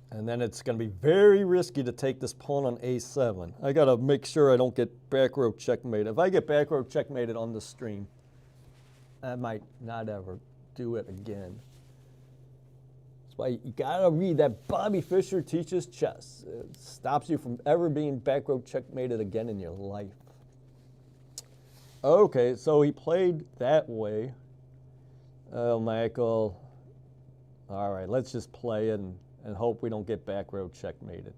And then it's going to be very risky to take this pawn on a7. I got to make sure I don't get back row checkmated. If I get back row checkmated on the stream, I might not ever do it again. That's why you got to read that Bobby Fischer teaches chess. It stops you from ever being back row checkmated again in your life. Okay, so he played that way. Oh, Michael. All right, let's just play and hope we don't get back row checkmated.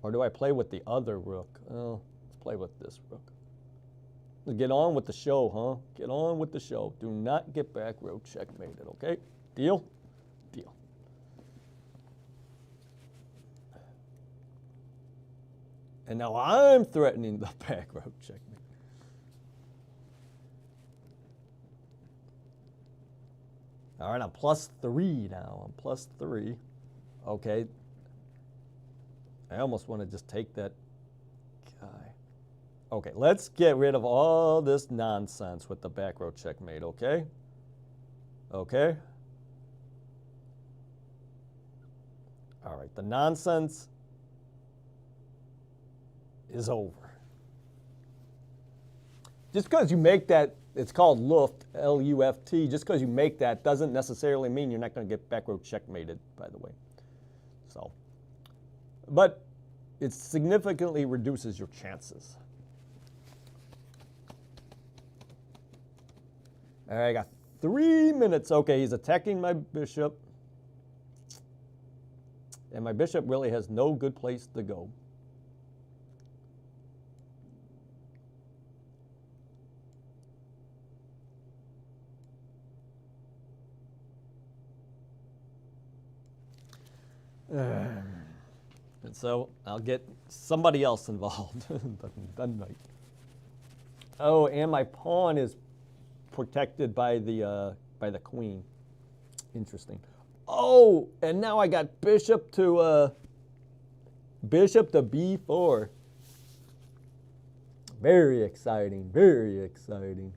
Or do I play with the other rook? Oh, let's play with this rook. Get on with the show, huh? Get on with the show. Do not get back row checkmated, okay? Deal? Deal. And now I'm threatening the back row checkmate. All right, I'm +3 now. I'm +3. Okay. I almost want to just take that guy. Okay, let's get rid of all this nonsense with the back row checkmate, okay? Okay? All right, the nonsense is over. Just because you make that, it's called Luft, L-U-F-T, just because you make that doesn't necessarily mean you're not going to get back row checkmated, by the way. So, but it significantly reduces your chances. All right, I got 3 minutes. Okay, he's attacking my bishop. And my bishop really has no good place to go. And so I'll get somebody else involved. Done right. Oh, and my pawn is protected by the queen. Interesting. Oh, and now I got bishop to b4. Very exciting. Very exciting.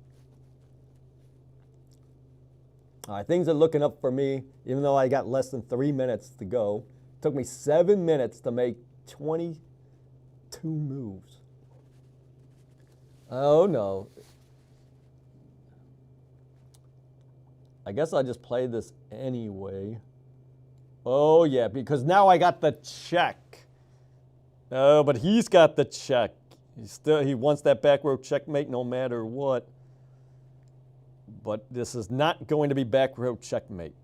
All right, things are looking up for me, even though I got less than 3 minutes to go. It took me 7 minutes to make 22 moves. Oh, no. I guess I'll just play this anyway. Oh, yeah, because now I got the check. Oh, but he's got the check. He wants that back row checkmate no matter what. But this is not going to be back row checkmate.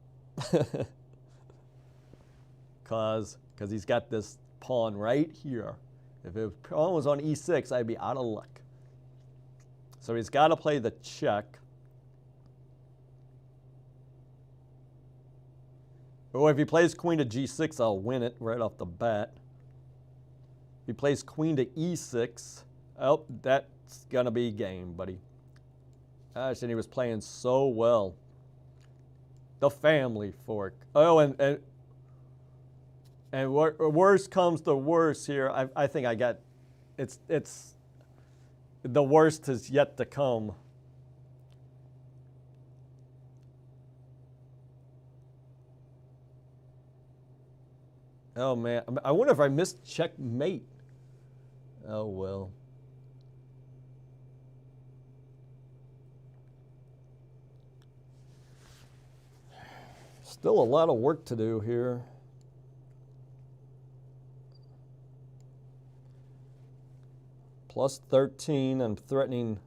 Because he's got this pawn right here. If his pawn was on e6, I'd be out of luck. So he's got to play the check. Or if he plays queen to g6, I'll win it right off the bat. If he plays queen to e6, oh, that's going to be game, buddy. Gosh, and he was playing so well. The family fork. Oh, and worse comes to worse here. I think I got, it's the worst is yet to come. Oh, man. I wonder if I missed checkmate. Oh, well. Still a lot of work to do here. Plus 13, I'm threatening.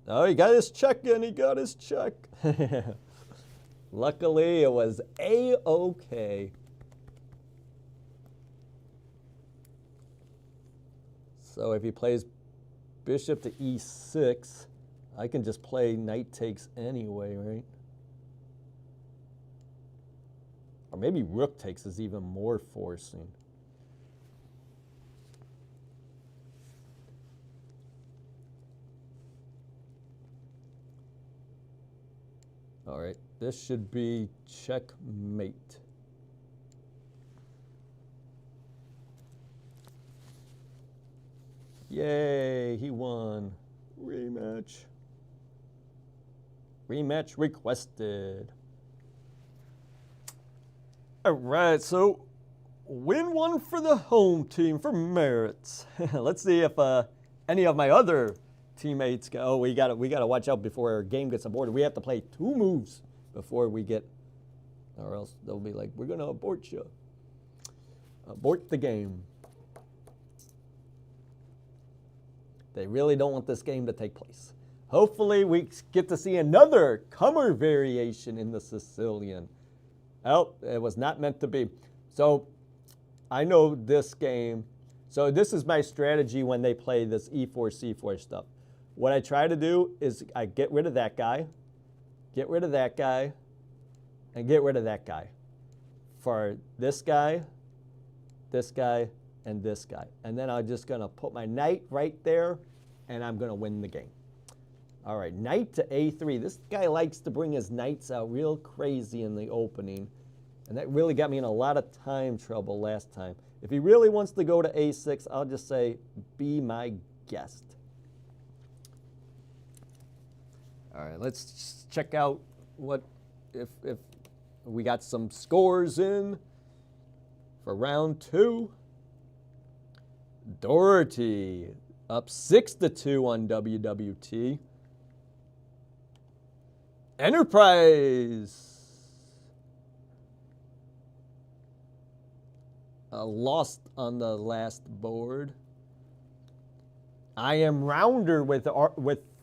Oh, he got his check in, he got his check. Luckily, it was A-okay. So if he plays bishop to E6, I can just play knight takes anyway, right? Or maybe rook takes is even more forcing. All right, this should be checkmate. Yay, he won. Rematch. Rematch requested. All right, so win one for the home team for Maritz. Let's see if any of my other teammates go. Oh, we gotta watch out before our game gets aborted. We have to play 2 moves before we get, or else they'll be like, we're gonna abort you. Abort the game. They really don't want this game to take place. Hopefully we get to see another Kummer variation in the Sicilian. Oh, it was not meant to be. So I know this game. So this is my strategy when they play this E4, C4 stuff. What I try to do is I get rid of that guy, get rid of that guy, and get rid of that guy. For this guy, and this guy. And then I'm just gonna put my knight right there, and I'm gonna win the game. All right, knight to A3. This guy likes to bring his knights out real crazy in the opening. And that really got me in a lot of time trouble last time. If he really wants to go to A6, I'll just say, be my guest. All right, let's check out what if we got some scores in for round 2. Doherty up 6-2 on WWT. Enterprise lost on the last board. I am rounder with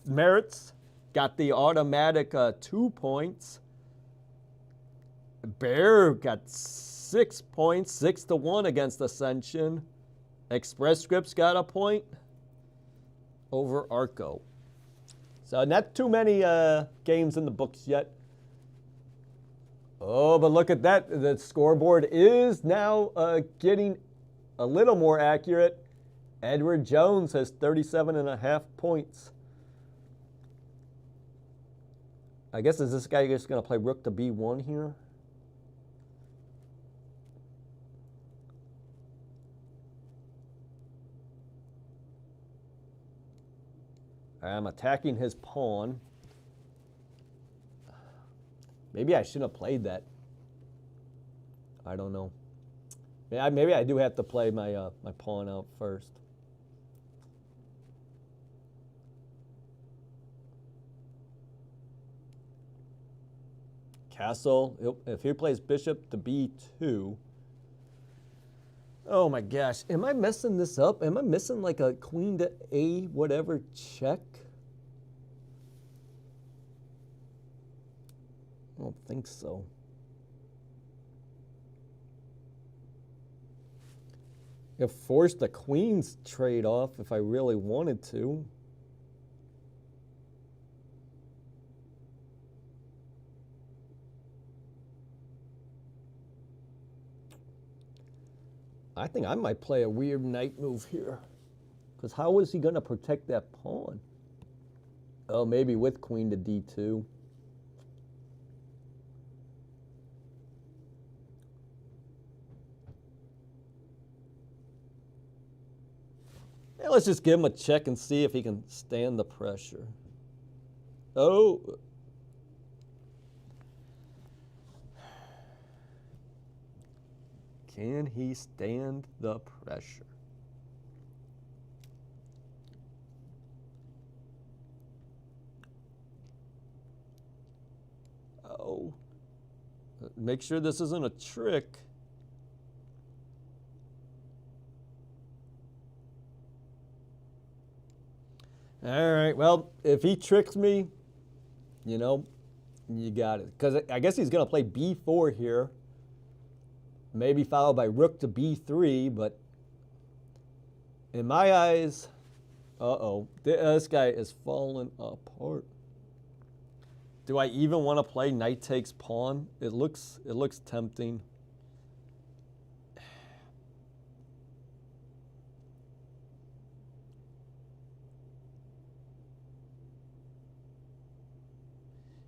Maritz. Got the automatic 2 points. Bear got 6 points, 6-1 against Ascension. Express Scripts got a point over Arco. So not too many games in the books yet. Oh, but look at that. The scoreboard is now getting a little more accurate. Edward Jones has 37.5 points. I guess is this guy just going to play rook to B1 here? I'm attacking his pawn. Maybe I shouldn't have played that. I don't know. Maybe I do have to play my my pawn out first. Castle. If he plays bishop to B2. Oh my gosh. Am I messing this up? Am I missing like a queen to A whatever check? I don't think so. I forced the queen's trade off if I really wanted to. I think I might play a weird knight move here. Because how is he going to protect that pawn? Oh, maybe with queen to D2. Yeah, let's just give him a check and see if he can stand the pressure. Oh. Can he stand the pressure? Oh. make sure this isn't a trick. All right, well, if he tricks me, you know, you got it. Because I guess he's going to play b4 here. Maybe followed by rook to b3, but in my eyes, this guy is falling apart. Do I even want to play knight takes pawn? It looks tempting.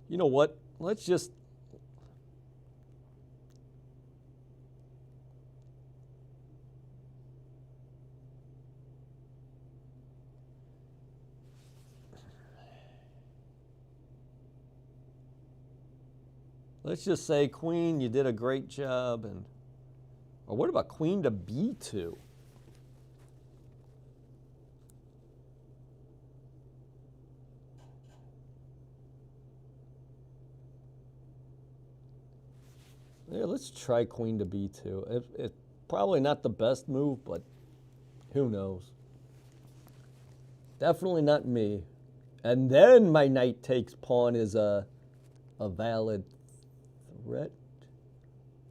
You know what? Let's just say, queen, you did a great job, and or what about queen to b2? Yeah, let's try queen to b2. It's probably not the best move, but who knows? Definitely not me. And then my knight takes pawn is a valid threat.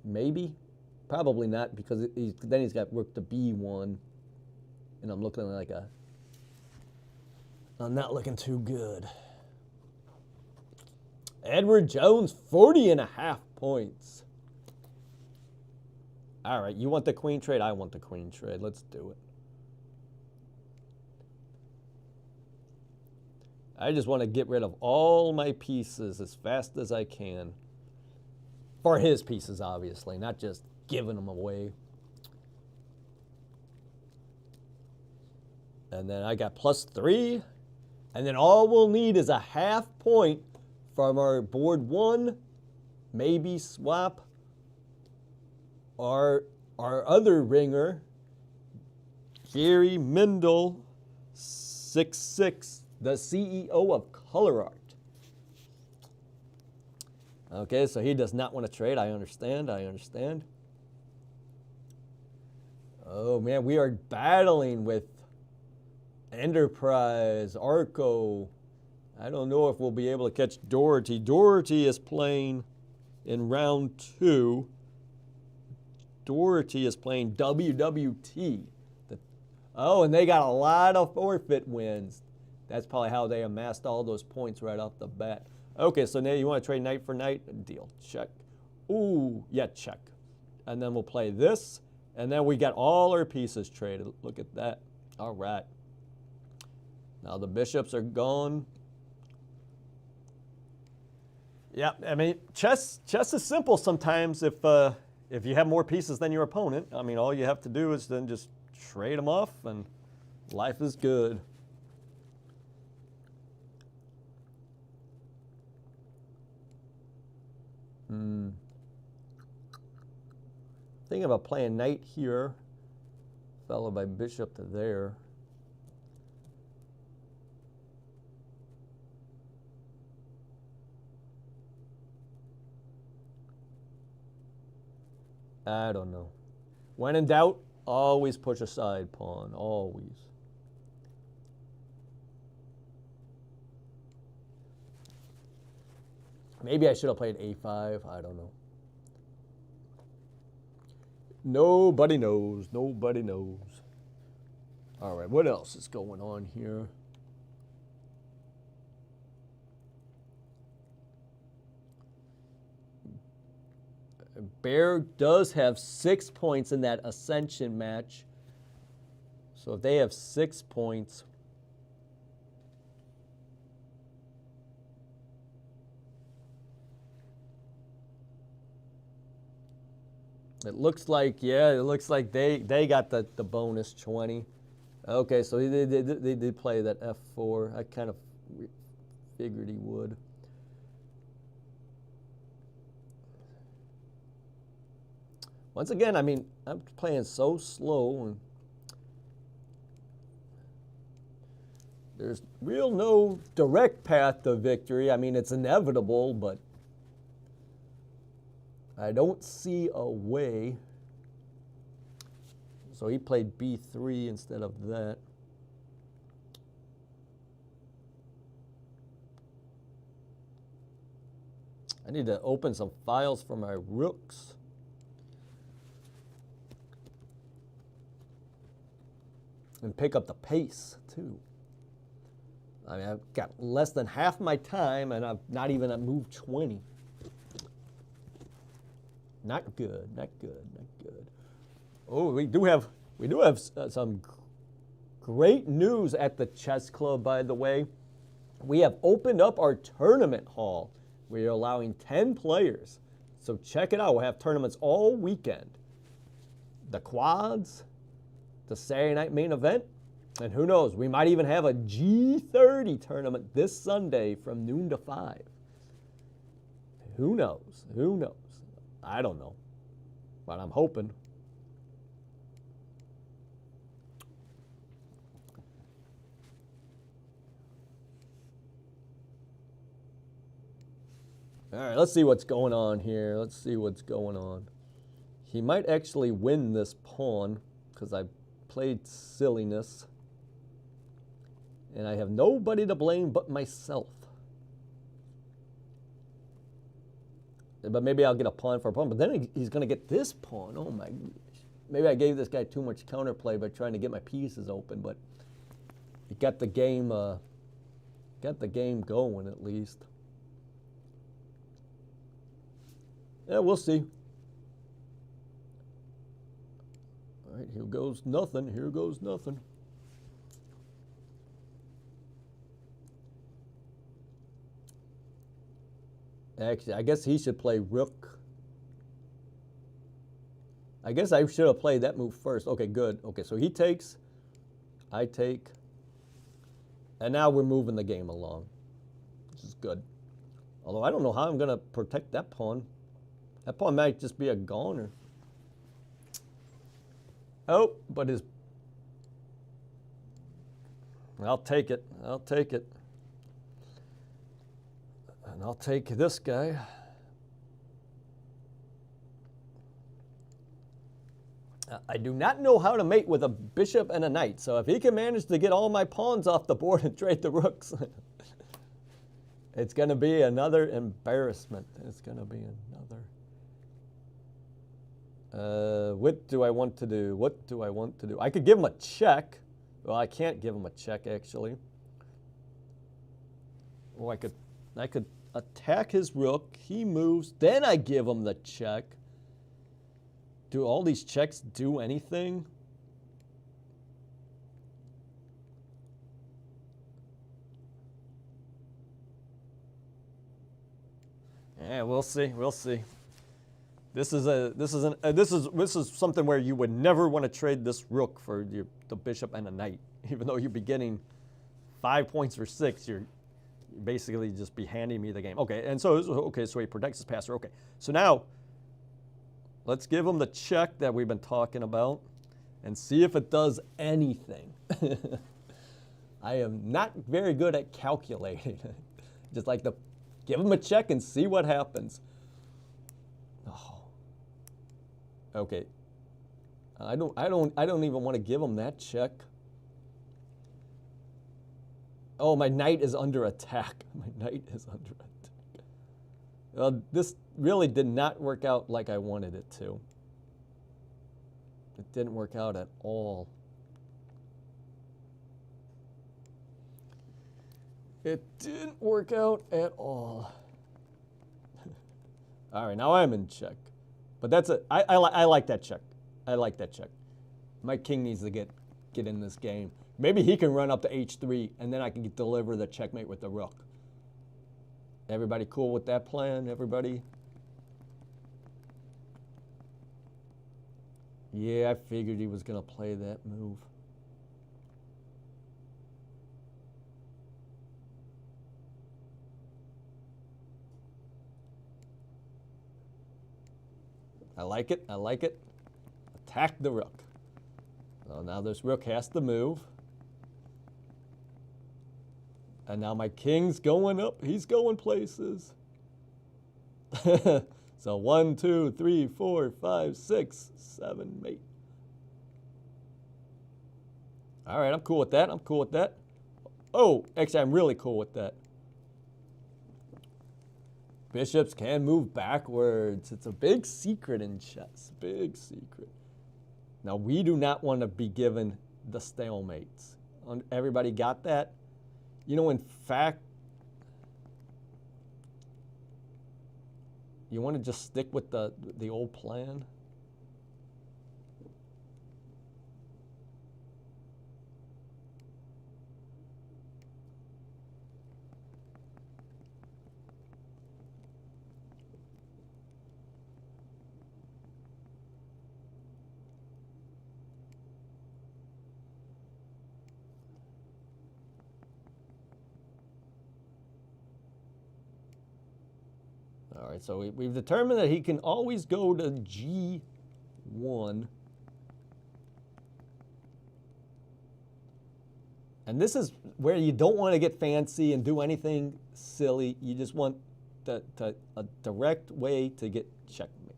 Maybe. Probably not, because then he's got rook to b1. And I'm looking like I'm not looking too good. Edward Jones, 40.5 points. All right, you want the queen trade? I want the queen trade. Let's do it. I just want to get rid of all my pieces as fast as I can. For his pieces, obviously, not just giving them away. And then I got +3. And then all we'll need is a half point from our board 1, maybe swap. Our other ringer, Gary Mindel, 6'6", the CEO of Color Art. Okay, so he does not want to trade. I understand. Oh, man, we are battling with Enterprise, Arco. I don't know if we'll be able to catch Doherty. Doherty is playing in round 2. Doherty is playing WWT. Oh, and they got a lot of forfeit wins. That's probably how they amassed all those points right off the bat. Okay, so now you want to trade knight for knight? Deal. Check. Ooh, yeah, check. And then we'll play this. And then we got all our pieces traded. Look at that. All right. Now the bishops are gone. Yeah, I mean, chess is simple sometimes if you have more pieces than your opponent. I mean, all you have to do is then just trade them off, and life is good. Thinking about playing knight here, followed by bishop to there. I don't know. When in doubt, always push a side pawn, always. Maybe I should have played a5, I don't know. Nobody knows, nobody knows. All right, what else is going on here? Bear does have 6 points in that Ascension match. So if they have 6 points, it looks like, yeah, it looks like they got the bonus 20. Okay, so they did play that f4. I kind of figured he would. Once again, I mean, I'm playing so slow, and there's no direct path to victory. I mean, it's inevitable, but I don't see a way. So he played B3 instead of that. I need to open some files for my rooks. And pick up the pace, too. I mean, I've got less than half my time, and I'm not even at move 20. Not good, not good, not good. Oh, we do have some great news at the chess club, by the way. We have opened up our tournament hall. We are allowing 10 players. So check it out. We'll have tournaments all weekend. The quads, the Saturday night main event, and who knows, we might even have a G30 tournament this Sunday from noon to 5. Who knows? Who knows? I don't know, but I'm hoping. All right, let's see what's going on here. Let's see what's going on. He might actually win this pawn because I played silliness. And I have nobody to blame but myself. But maybe I'll get a pawn for a pawn. But then he's going to get this pawn. Oh, my gosh. Maybe I gave this guy too much counterplay by trying to get my pieces open. But he got the game going at least. Yeah, we'll see. All right, here goes nothing. Here goes nothing. Actually, I guess he should play rook. I guess I should have played that move first. Okay, good. Okay, so he takes, I take, and now we're moving the game along, which is good. Although I don't know how I'm going to protect that pawn. That pawn might just be a goner. Oh, but his... I'll take it. I'll take it. And I'll take this guy. I do not know how to mate with a bishop and a knight, so if he can manage to get all my pawns off the board and trade the rooks, it's going to be another embarrassment. It's going to be another... what do I want to do? What do I want to do? I could give him a check. Well, I can't give him a check, actually. Or I could attack his rook. He moves. Then I give him the check. Do all these checks do anything? Yeah, we'll see. We'll see. This is something where you would never want to trade this rook for the bishop and a knight, even though you'd be getting 5 points or 6. You're basically just be handing me the game. Okay, and so he protects his passer. Okay, so now let's give him the check that we've been talking about and see if it does anything. I am not very good at calculating. Just like to give him a check and see what happens. Oh. Okay. I don't even want to give him that check. Oh, my knight is under attack. My knight is under attack. Well, this really did not work out like I wanted it to. It didn't work out at all. It didn't work out at all. All right, now I'm in check. But that's it. I like that check. I like that check. My king needs to get in this game. Maybe he can run up to h3, and then I can deliver the checkmate with the rook. Everybody cool with that plan? Everybody? Yeah, I figured he was going to play that move. I like it. I like it. Attack the rook. So now this rook has to move. And now my king's going up. He's going places. So 1, 2, 3, 4, 5, 6, 7, mate. All right, I'm cool with that. I'm cool with that. Oh, actually, I'm really cool with that. Bishops can move backwards. It's a big secret in chess. Big secret. Now, we do not want to be given the stalemates. Everybody got that? You know, in fact, you want to just stick with the old plan? All right, so we've determined that he can always go to G1. And this is where you don't want to get fancy and do anything silly. You just want a direct way to get checkmate.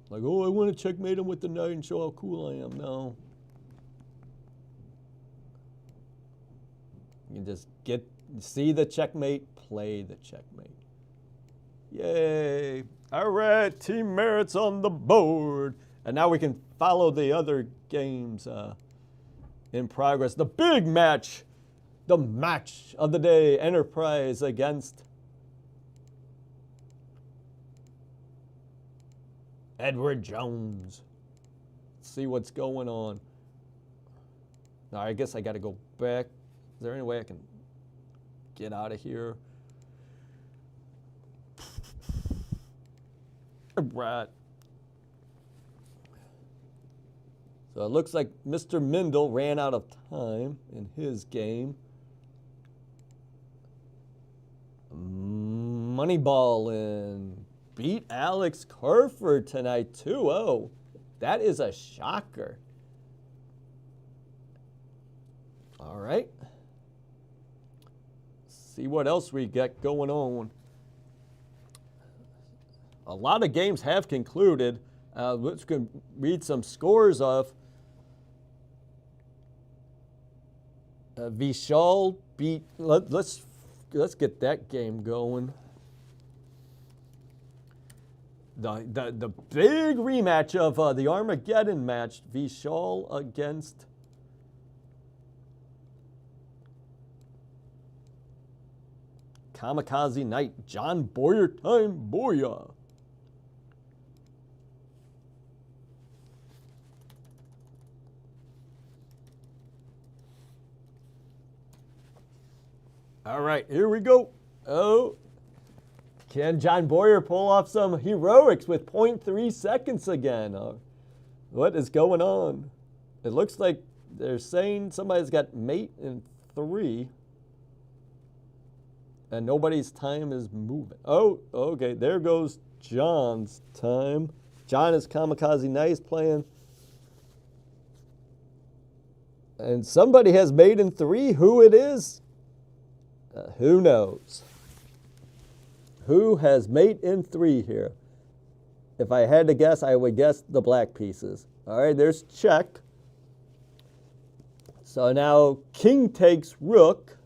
Like, oh, I want to checkmate him with the knight and show how cool I am. No. You can just see the checkmate, play the checkmate. Yay. All right, Team Maritz on the board. And now we can follow the other games in progress. The big match, the match of the day, Enterprise against Edward Jones. Let's see what's going on. Now, I guess I got to go back. Is there any way I can get out of here? Right. So it looks like Mr. Mindel ran out of time in his game. Moneyballin' beat Alex Kerford tonight 2-0. That is a shocker. All right. See what else we got going on. A lot of games have concluded. Let's read some scores of. Vishal beat. Let's get that game going. The big rematch of the Armageddon match. Vishal against Kamikaze Knight. John Boyer time. Boya. All right, here we go. Oh, can John Boyer pull off some heroics with 0.3 seconds again? What is going on? It looks like they're saying somebody's got mate in 3. And nobody's time is moving. Oh, okay, there goes John's time. John is Kamikaze Knight playing. And somebody has mate in 3. Who it is? Who knows? Who has mate in 3 here? If I had to guess, I would guess the black pieces. All right, there's check. So now king takes rook.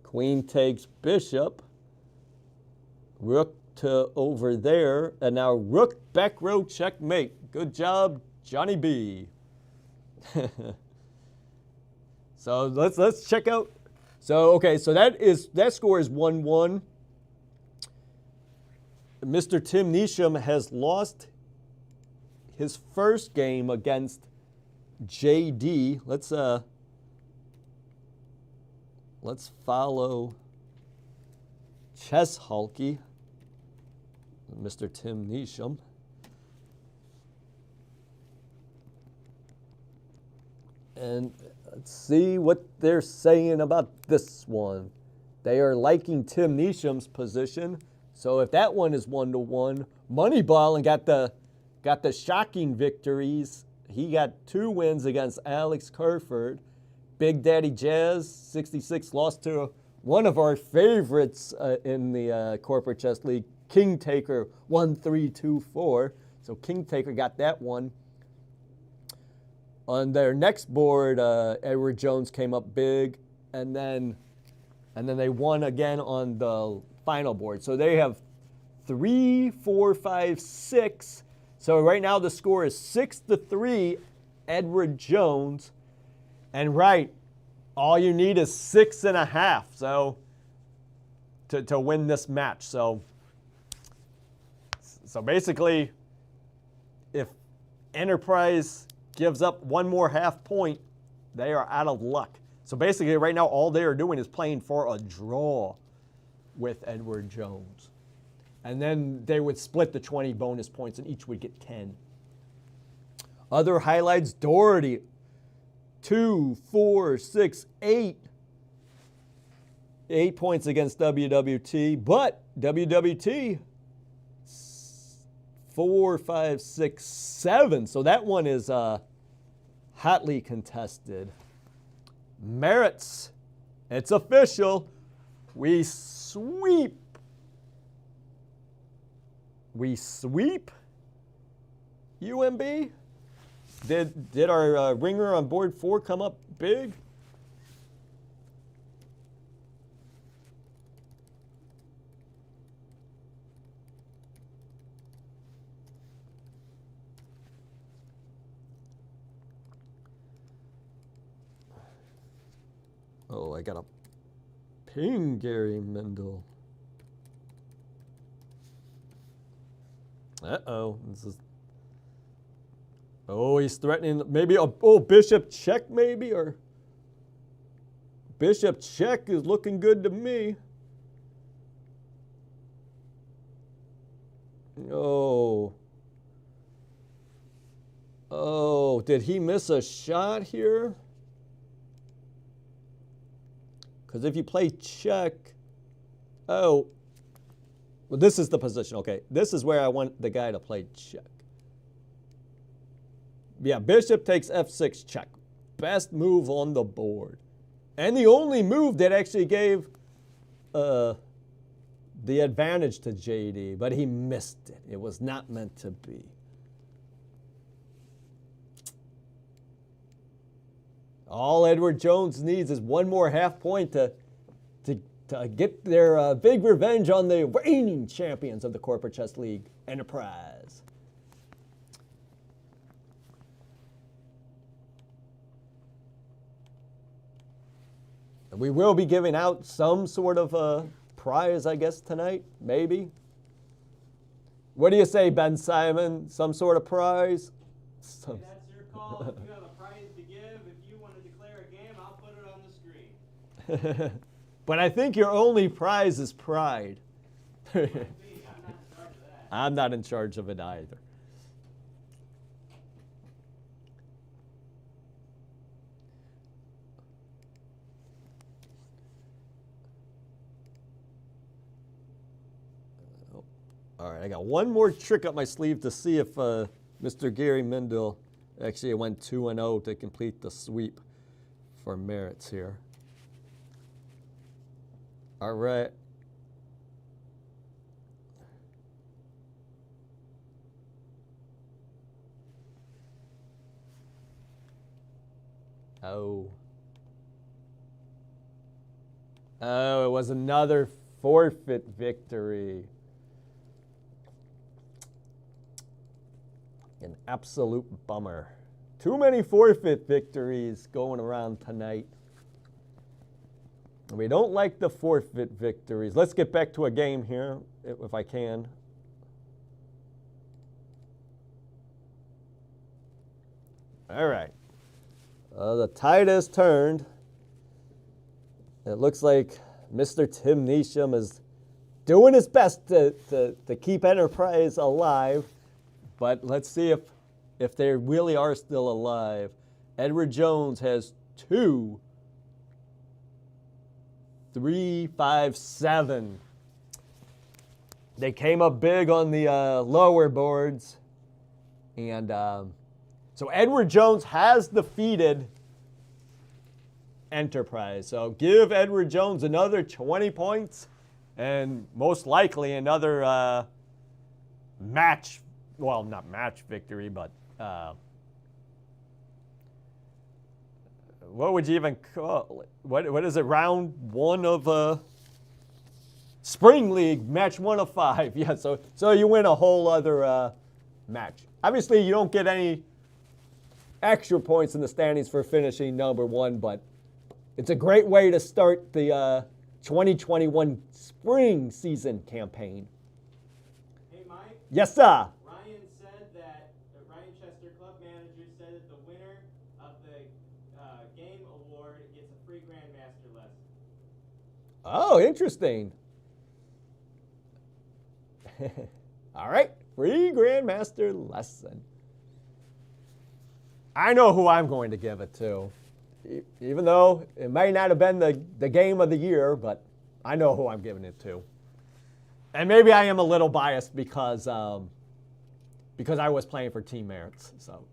Queen takes bishop. Rook to over there. And now rook back row checkmate. Good job, Johnny B. So let's check out. So okay, so that score is 1-1. Mr. Tim Neesham has lost his first game against JD. Let's follow Chess Hulky, Mr. Tim Neesham. And let's see what they're saying about this one. They are liking Tim Neesham's position. So if that one is 1-1, Moneyball and got the shocking victories. He got 2 wins against Alex Kerford. Big Daddy Jazz, 66, lost to one of our favorites in the Corporate Chess League, King Taker, 1-3-2-4. So King Taker got that one. On their next board, Edward Jones came up big, and then they won again on the final board. So they have 3, 4, 5, 6. So right now the score is 6-3, Edward Jones. And right, all you need is 6.5, so to win this match. So basically, if Enterprise gives up one more half point, they are out of luck. So basically, right now, all they are doing is playing for a draw with Edward Jones. And then they would split the 20 bonus points, and each would get 10. Other highlights, Doherty, 2, 4, 6, 8. 8 points against WWT, but WWT, 4, 5, 6, 7. So that one is hotly contested. Maritz, it's official. We sweep. We sweep UMB. Did our ringer on board 4 come up big? Oh, I got a ping Gary Mendel. Uh-oh. This is... Oh, he's threatening maybe a bishop check maybe, or bishop check is looking good to me. Oh. Oh, did he miss a shot here? Because if you play check, oh, well, this is the position. Okay, this is where I want the guy to play check. Yeah, bishop takes f6 check. Best move on the board. And the only move that actually gave the advantage to JD, but he missed it. It was not meant to be. All Edward Jones needs is one more half point to get their big revenge on the reigning champions of the Corporate Chess League, Enterprise. We will be giving out some sort of prize, I guess, tonight, maybe. What do you say, Ben Simon? Some sort of prize? That's your call. If you have a prize to give, if you want to declare a game, I'll put it on the screen. But I think your only prize is pride. I'm not in charge of it either. All right, I got one more trick up my sleeve to see if Mr. Gary Mendel actually went 2-0 to complete the sweep for Maritz here. All right. Oh. Oh, it was another forfeit victory. An absolute bummer. Too many forfeit victories going around tonight. We don't like the forfeit victories. Let's get back to a game here, if I can. All right. The tide has turned. It looks like Mr. Tim Neesham is doing his best to keep Enterprise alive. But let's see if they really are still alive. Edward Jones has 2, 3, 5, 7. They came up big on the lower boards. And so Edward Jones has defeated Enterprise. So give Edward Jones another 20 points and most likely another match, well, not match victory, but what would you even call it? What is it, round one of Spring League, match 1 of 5. Yeah, so you win a whole other match. Obviously, you don't get any extra points in the standings for finishing number 1, but it's a great way to start the 2021 spring season campaign. Hey, Mike. Yes, sir. Ryan said that the Ryan Chester club manager said that the winner of the game award gets a free Grandmaster lesson. Oh, interesting. All right, free Grandmaster lesson. I know who I'm going to give it to. Even though it might not have been the game of the year, but I know who I'm giving it to. And maybe I am a little biased because I was playing for Team Maritz. So.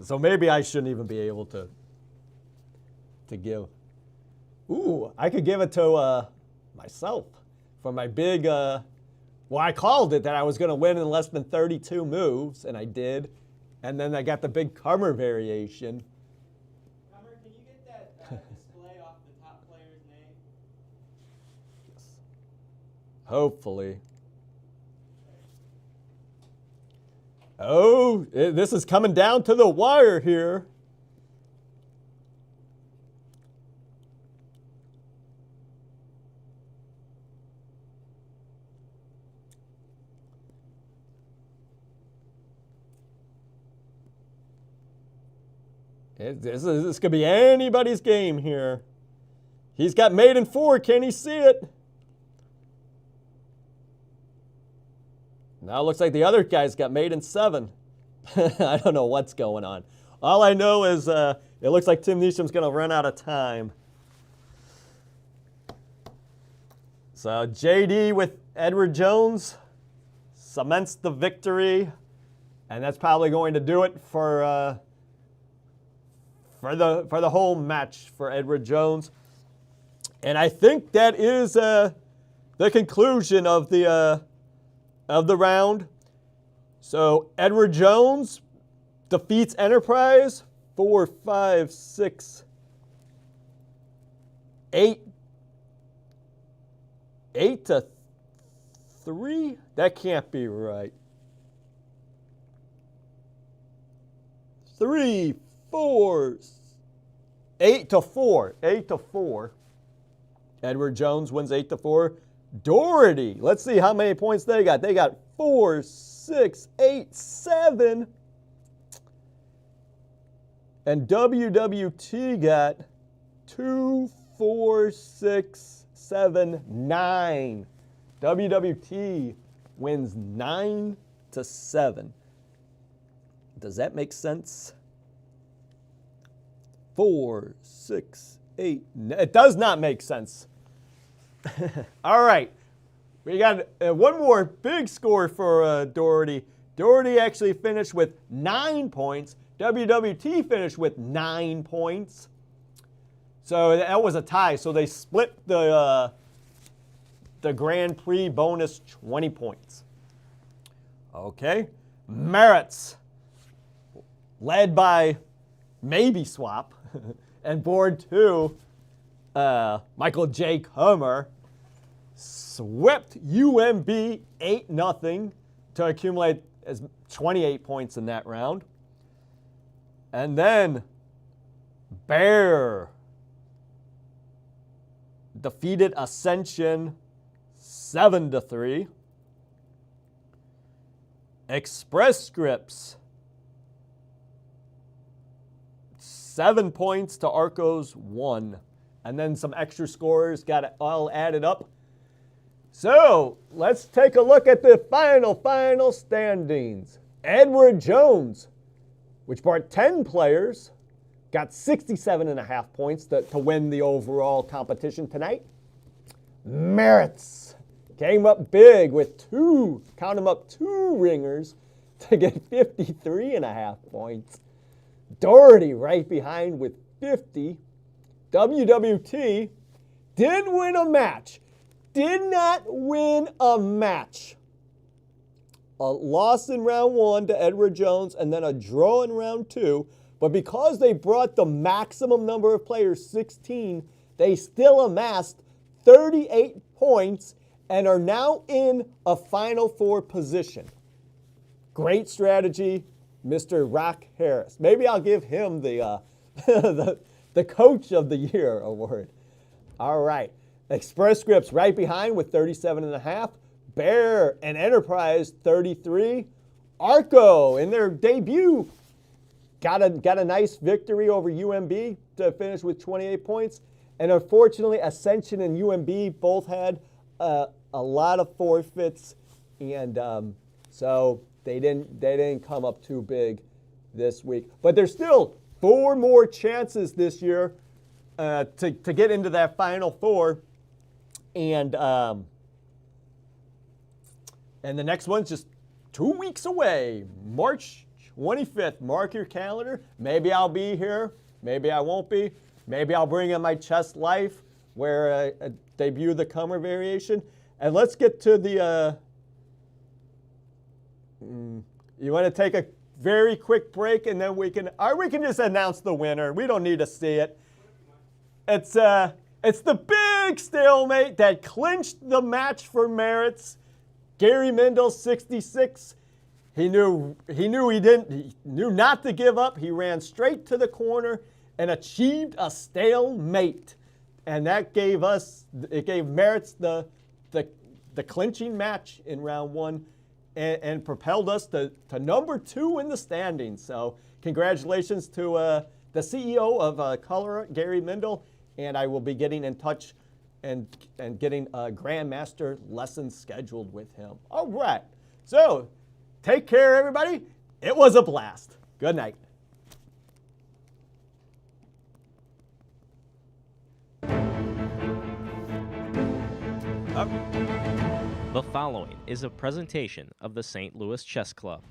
So maybe I shouldn't even be able to give. Ooh, I could give it to myself for my big, well, I called it that I was going to win in less than 32 moves, and I did. And then I got the big Kummer variation. Kummer, can you get that display off the top player's name? Yes. Hopefully. Oh, this is coming down to the wire here. This could be anybody's game here. He's got mate in 4. Can he see it? Now it looks like the other guy's got mate in 7. I don't know what's going on. All I know is it looks like Tim Neesham's going to run out of time. So JD with Edward Jones cements the victory. And that's probably going to do it for the whole match for Edward Jones. And I think that is the conclusion of the round. So Edward Jones defeats Enterprise 4, 5, 6, 8 to 3? That can't be right. 3, 4, 8 to 4. 8 to 4. Edward Jones wins 8 to 4. Doherty, let's see how many points they got. They got 4, 6, 8, 7. And WWT got 2, 4, 6, 7, 9. WWT wins 9 to 7. Does that make sense? 4, 6, 8. It does not make sense. All right. We got one more big score for Doherty. Doherty actually finished with 9 points. WWT finished with 9 points. So that was a tie. So they split the Grand Prix bonus 20 points. Okay. Maritz, led by Maybe Swap, and board 2, Michael J. Kummer, swept UMB 8-0 to accumulate as 28 points in that round. And then Bear defeated Ascension 7-3. Express Scripts 7 points to Arco's 1. And then some extra scores got it all added up. So let's take a look at the final standings. Edward Jones, which brought 10 players, got 67.5 points to win the overall competition tonight. Maritz came up big with 2 ringers to get 53.5 points. Doherty right behind with 50. WWT didn't win a match. Did not win a match. A loss in round 1 to Edward Jones and then a draw in round 2. But because they brought the maximum number of players, 16, they still amassed 38 points and are now in a Final Four position. Great strategy, Mr. Rock Harris. Maybe I'll give him the, the Coach of the Year award. All right. Express Scripts right behind with 37.5. Bear and Enterprise 33. Arco in their debut got a nice victory over UMB to finish with 28 points. And unfortunately, Ascension and UMB both had a lot of forfeits, and so they didn't come up too big this week. But there's still 4 more chances this year to get into that Final Four, and the next one's just 2 weeks away, March 25th. Mark your calendar. Maybe I'll be here. Maybe I won't be. Maybe I'll bring in my chess life where I debut the Kummer variation. And let's get to the, you want to take a very quick break and then we can just announce the winner. We don't need to see it. It's the big stalemate that clinched the match for Maritz. Gary Mindel, 66. He knew not to give up. He ran straight to the corner and achieved a stalemate. And that gave Maritz the clinching match in round 1 and propelled us to number 2 in the standings. So congratulations to the CEO of Color, Gary Mindel, and I will be getting in touch and getting a Grandmaster lesson scheduled with him. All right, so take care, everybody. It was a blast. Good night. The following is a presentation of the St. Louis Chess Club.